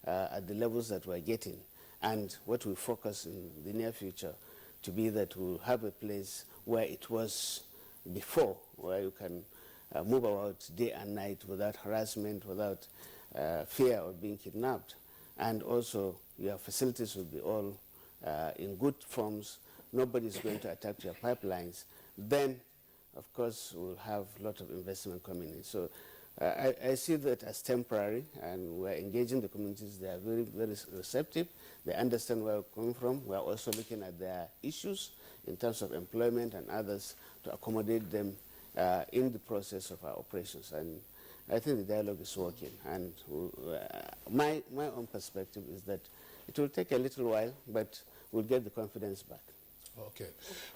at the levels that we're getting, and what we focus in the near future to be that we'll have a place where it was before, where you can move about day and night without harassment, without fear of being kidnapped. And also your facilities will be all in good forms. Nobody's going to attack your pipelines. Then, of course, we'll have a lot of investment coming in. So I see that as temporary, and we're engaging the communities. They are very, very receptive. They understand where we're coming from. We're also looking at their issues in terms of employment and others to accommodate them in the process of our operations. And I think the dialogue is working. And my own perspective is that it will take a little while, but we'll get the confidence back. Okay.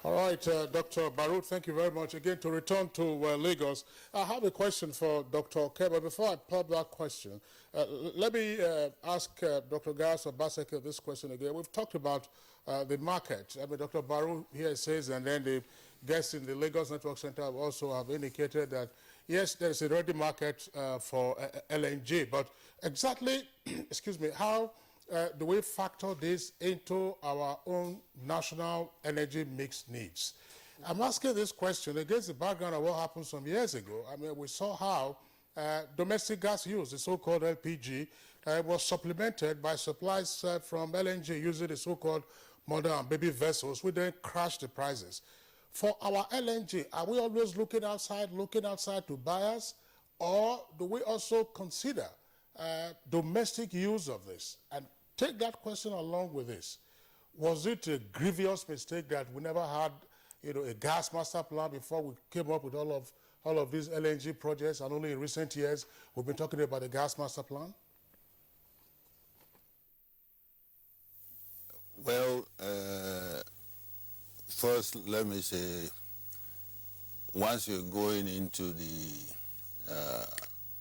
All right, Dr. Barut, thank you very much. Again, to return to Lagos, I have a question for Dr. Oke, but before I pop that question, let me ask Dr. Gas Obaseki this question again. We've talked about the market. I mean, Dr. Barut here says, and then the guests in the Lagos Network Center also have indicated that, yes, there is a ready market for LNG, but exactly, excuse me, how do we factor this into our own national energy mix needs? I'm asking this question against the background of what happened some years ago. I mean, we saw how domestic gas use, the so-called LPG, was supplemented by supplies from LNG using the so-called mother and baby vessels, which then crashed the prices. For our LNG, are we always looking outside to buyers, or do we also consider domestic use of this? And take that question along with this. Was it a grievous mistake that we never had, a gas master plan before we came up with all of these LNG projects, and only in recent years we've been talking about the gas master plan? Well, first let me say, once you're going into the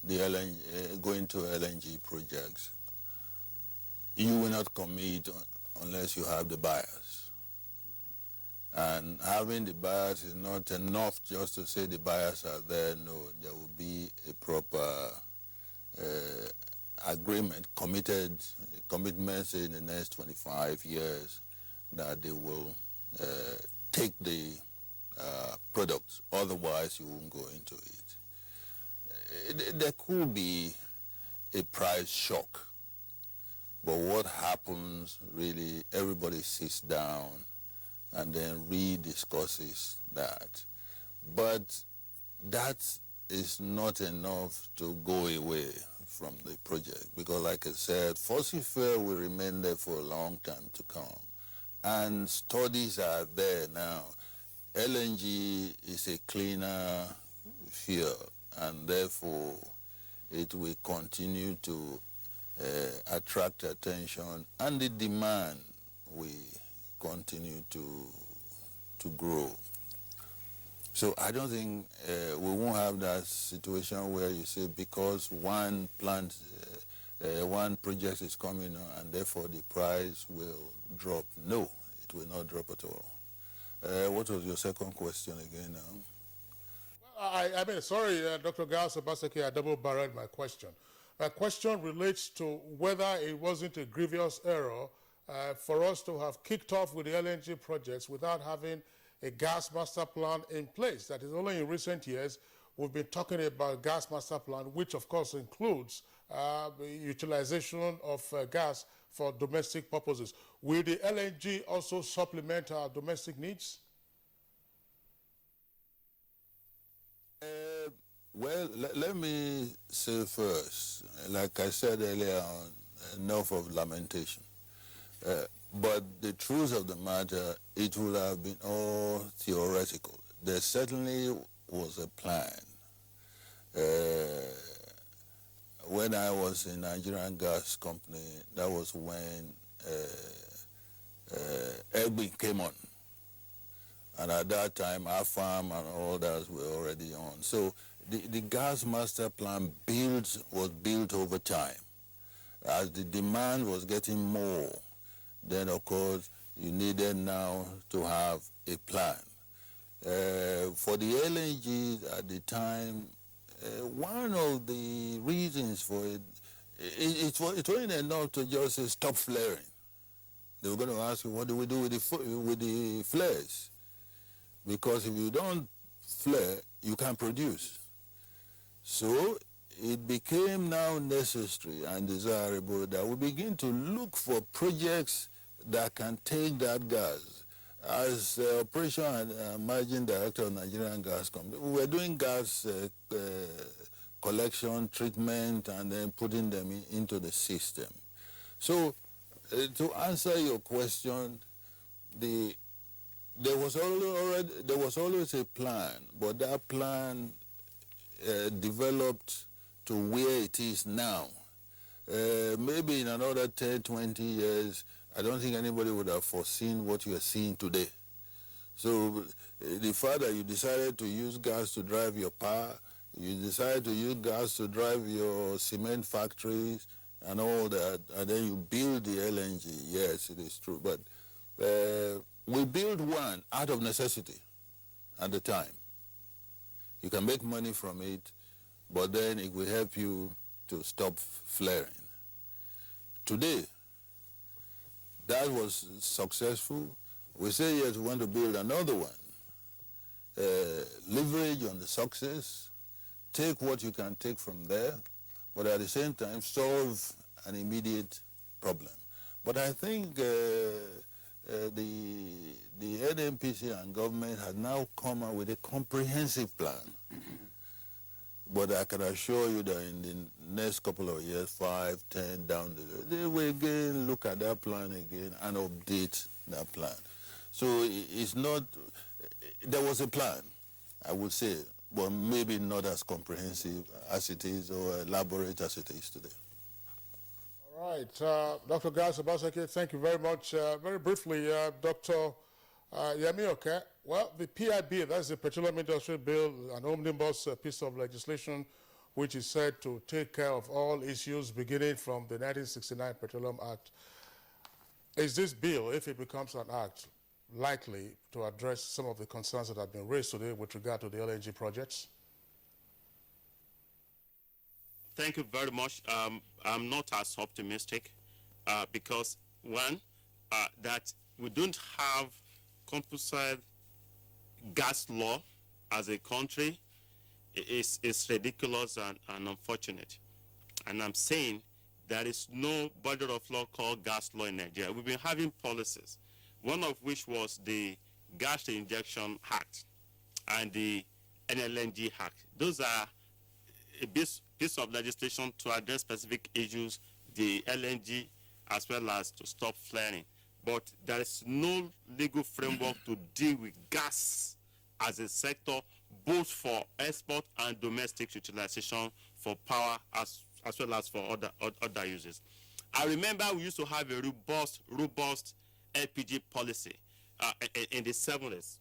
LNG, going to LNG projects, you will not commit unless you have the buyers. And having the buyers is not enough just to say the buyers are there. No, there will be a proper agreement, commitments in the next 25 years that they will take the products. Otherwise, you won't go into it. There could be a price shock. But what happens, really, everybody sits down and then rediscusses that. But that is not enough to go away from the project, because like I said, fossil fuel will remain there for a long time to come. And studies are there now. LNG is a cleaner fuel, and therefore it will continue to attract attention, and the demand will continue to grow. So I don't think we won't have that situation where you say because one plant, one project is coming on and therefore the price will drop. No, it will not drop at all. What was your second question again now? I mean, sorry, Dr. Gas Obaseki, I double-barreled my question. My question relates to whether it wasn't a grievous error for us to have kicked off with the LNG projects without having a gas master plan in place. That is only in recent years we've been talking about gas master plan, which of course includes the utilization of gas for domestic purposes. Will the LNG also supplement our domestic needs? Well, let me say first, like I said earlier on, enough of lamentation. But the truth of the matter, it would have been all theoretical. There certainly was a plan. When I was in Nigerian Gas Company, that was when Elbin came on. And at that time, our farm and all that were already on. So the gas master plan was built over time. As the demand was getting more, then of course you needed now to have a plan. For the LNG at the time, one of the reasons for it wasn't enough to just say stop flaring. They were going to ask you, what do we do with the flares? Because if you don't flare, you can't produce. So it became now necessary and desirable that we begin to look for projects that can take that gas. As Operation and Managing Director of Nigerian Gas Company, we were doing gas collection, treatment, and then putting them into the system. So to answer your question, there was always a plan, but that plan developed to where it is now. Maybe in another 10, 20 years, I don't think anybody would have foreseen what you are seeing today. So the fact that you decided to use gas to drive your power, you decided to use gas to drive your cement factories and all that, and then you build the LNG, yes, it is true. But we built one out of necessity at the time. You can make money from it, but then it will help you to stop flaring. Today, that was successful. We say, yes, we want to build another one. Leverage on the success, take what you can take from there, but at the same time, solve an immediate problem. But I think the NNPC and government had now come up with a comprehensive plan. But I can assure you that in the next couple of years, 5, 10, down the road, they will again look at that plan again and update that plan. So it's not, there was a plan, I would say, but maybe not as comprehensive as it is or elaborate as it is today. All right, Dr. Gas Obaseki, thank you very much. Very briefly, Dr. Yamioke, well, the PIB, that's the Petroleum Industry Bill, an omnibus piece of legislation which is said to take care of all issues beginning from the 1969 Petroleum Act. Is this bill, if it becomes an act, likely to address some of the concerns that have been raised today with regard to the LNG projects? Thank you very much. I'm not as optimistic because, one, that we don't have composite gas law as a country is ridiculous and unfortunate. And I'm saying there is no body of law called gas law in Nigeria. We've been having policies, one of which was the Gas Injection Act and the NLNG Act. Those are a piece of legislation to address specific issues, the LNG, as well as to stop flaring. But there is no legal framework to deal with gas as a sector, both for export and domestic utilization for power as well as for other uses. I remember we used to have a robust LPG policy in the 70s.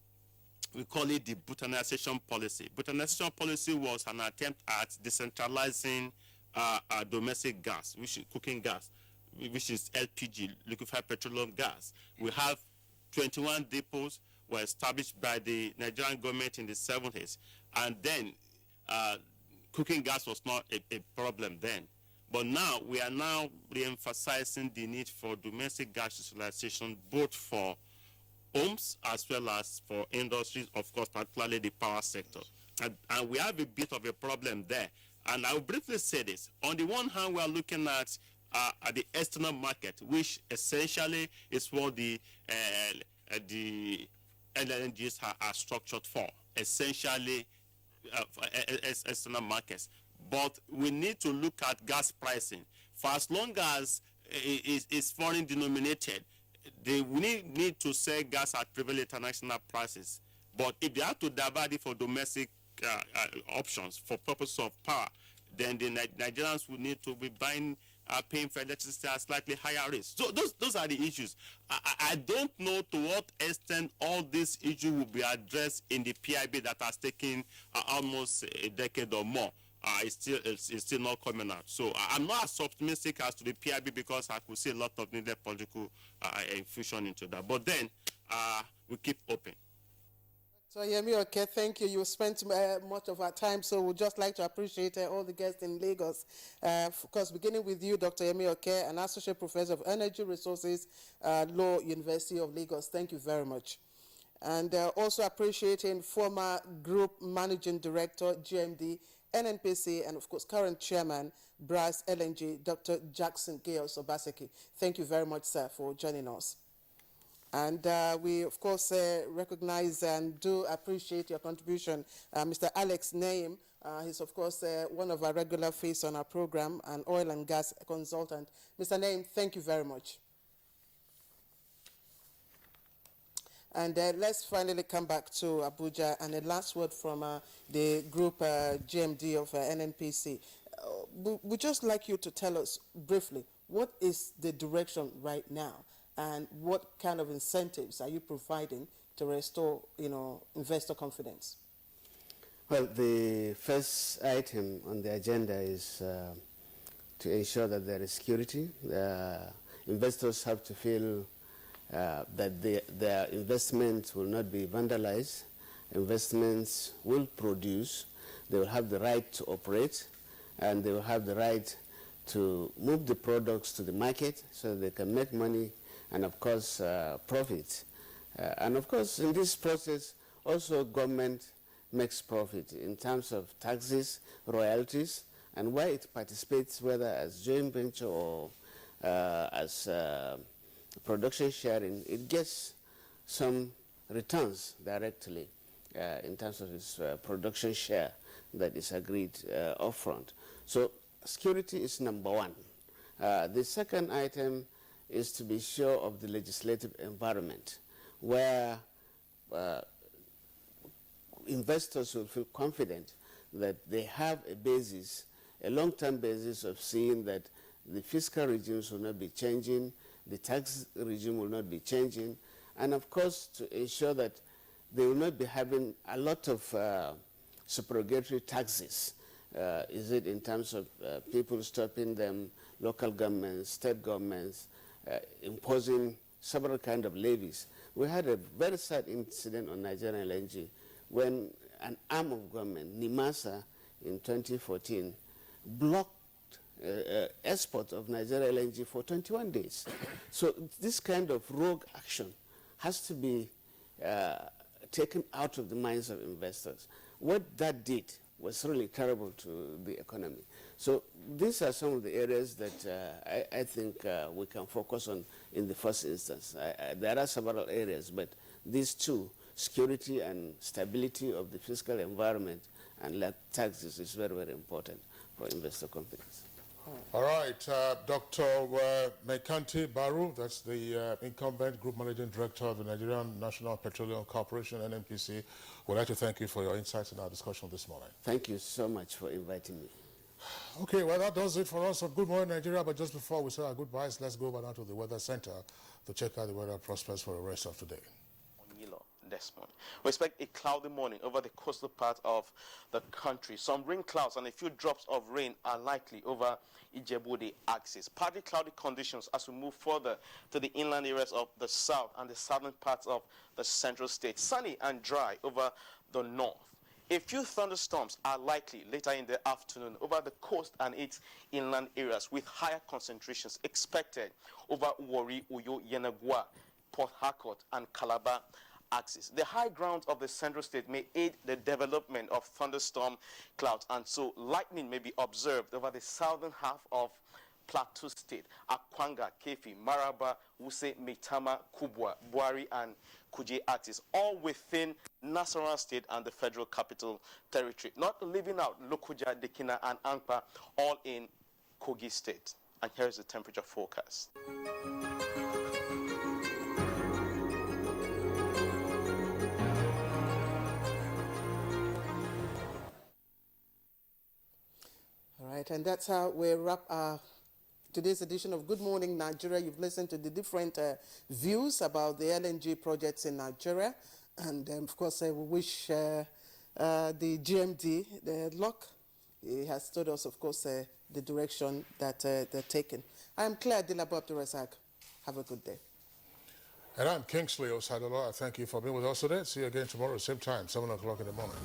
We call it the botanization policy. Botanization policy was an attempt at decentralizing domestic gas, which is cooking gas, which is LPG, liquefied petroleum gas. We have 21 depots were established by the Nigerian government in the 70s. And then cooking gas was not a problem then. But now we are now re-emphasizing the need for domestic gas utilization, both for homes as well as for industries, of course, particularly the power sector. And we have a bit of a problem there. And I will briefly say this. On the one hand, we are looking at the external market, which essentially is what the LNGs are structured for, essentially external markets. But we need to look at gas pricing. For as long as it's foreign denominated, we need to sell gas at prevailing international prices. But if they have to divert it for domestic options for purpose of power, then the Nigerians will need to be paying for electricity at slightly higher rates. So those are the issues. I don't know to what extent all these issues will be addressed in the PIB that has taken almost a decade or more. It's still not coming out. So I'm not as optimistic as to the PIB because I could see a lot of needed political infusion into that. But then we keep open. So Yemi Oke, thank you. You spent much of our time, so we'd just like to appreciate all the guests in Lagos. Of course, beginning with you, Dr. Yemi Oke, an Associate Professor of Energy Resources, Law, University of Lagos. Thank you very much. And also appreciating former Group Managing Director, GMD, NNPC, and of course, current Chairman, Brass LNG, Dr. Jackson Gales Obaseki. Thank you very much, sir, for joining us. And we, of course, recognize and do appreciate your contribution. Mr. Alex Naim, he's, of course, one of our regular faces on our program, an oil and gas consultant. Mr. Naim, thank you very much. And let's finally come back to Abuja, and a last word from the group GMD of NNPC. We'd just like you to tell us briefly, what is the direction right now? And what kind of incentives are you providing to restore, investor confidence? Well, the first item on the agenda is to ensure that there is security. Investors have to feel that their investments will not be vandalized. Investments will produce. They will have the right to operate, and they will have the right to move the products to the market so that they can make money and, of course, profit. And, of course, in this process, also government makes profit in terms of taxes, royalties, and where it participates, whether as joint venture or as production sharing, it gets some returns directly in terms of its production share that is agreed upfront. So security is number one. The second item is to be sure of the legislative environment where investors will feel confident that they have a basis, a long-term basis of seeing that the fiscal regimes will not be changing, the tax regime will not be changing, and of course to ensure that they will not be having a lot of supererogatory taxes. Is it in terms of people stopping them, local governments, state governments, imposing several kinds of levies. We had a very sad incident on Nigerian LNG when an arm of government, NIMASA, in 2014, blocked export of Nigerian LNG for 21 days. So this kind of rogue action has to be taken out of the minds of investors. What that did was really terrible to the economy. So these are some of the areas that I think we can focus on in the first instance. There are several areas, but these two, security and stability of the fiscal environment and taxes, is very, very important for investor confidence. All right, Dr. Mekanti Baru, that's the incumbent Group Managing Director of the Nigerian National Petroleum Corporation, NNPC. We'd like to thank you for your insights in our discussion this morning. Thank you so much for inviting me. Okay, well, that does it for us on Good Morning Nigeria, but just before we say our goodbyes, let's go over now to the Weather Center to check out the weather prospects for the rest of today. Desmond. We expect a cloudy morning over the coastal part of the country. Some rain clouds and a few drops of rain are likely over Ijebu-Ode axis. Partly cloudy conditions as we move further to the inland areas of the south and the southern parts of the central state. Sunny and dry over the north. A few thunderstorms are likely later in the afternoon over the coast and its inland areas, with higher concentrations expected over Warri, Uyo, Yenagoa, Port Harcourt, and Calabar axis. The high ground of the central state may aid the development of thunderstorm clouds, and so lightning may be observed over the southern half of Plateau State, Akwanga, Kefi, Maraba, Wuse, Metama, Kubwa, Buari, and Kuje axis, all within Nasarawa State and the Federal Capital Territory, not leaving out Lokoja, Dekina, and Ankpa, all in Kogi State. And here is the temperature forecast. All right, and that's how we wrap our today's edition of Good Morning Nigeria. You've listened to the different views about the LNG projects in Nigeria. And of course, we wish the GMD the luck. He has told us, of course, the direction that they're taking. I'm Claire Dilabo Abdurrazak. Have a good day. And I'm Kingsley Osadolo. I thank you for being with us today. See you again tomorrow, same time, 7 o'clock in the morning.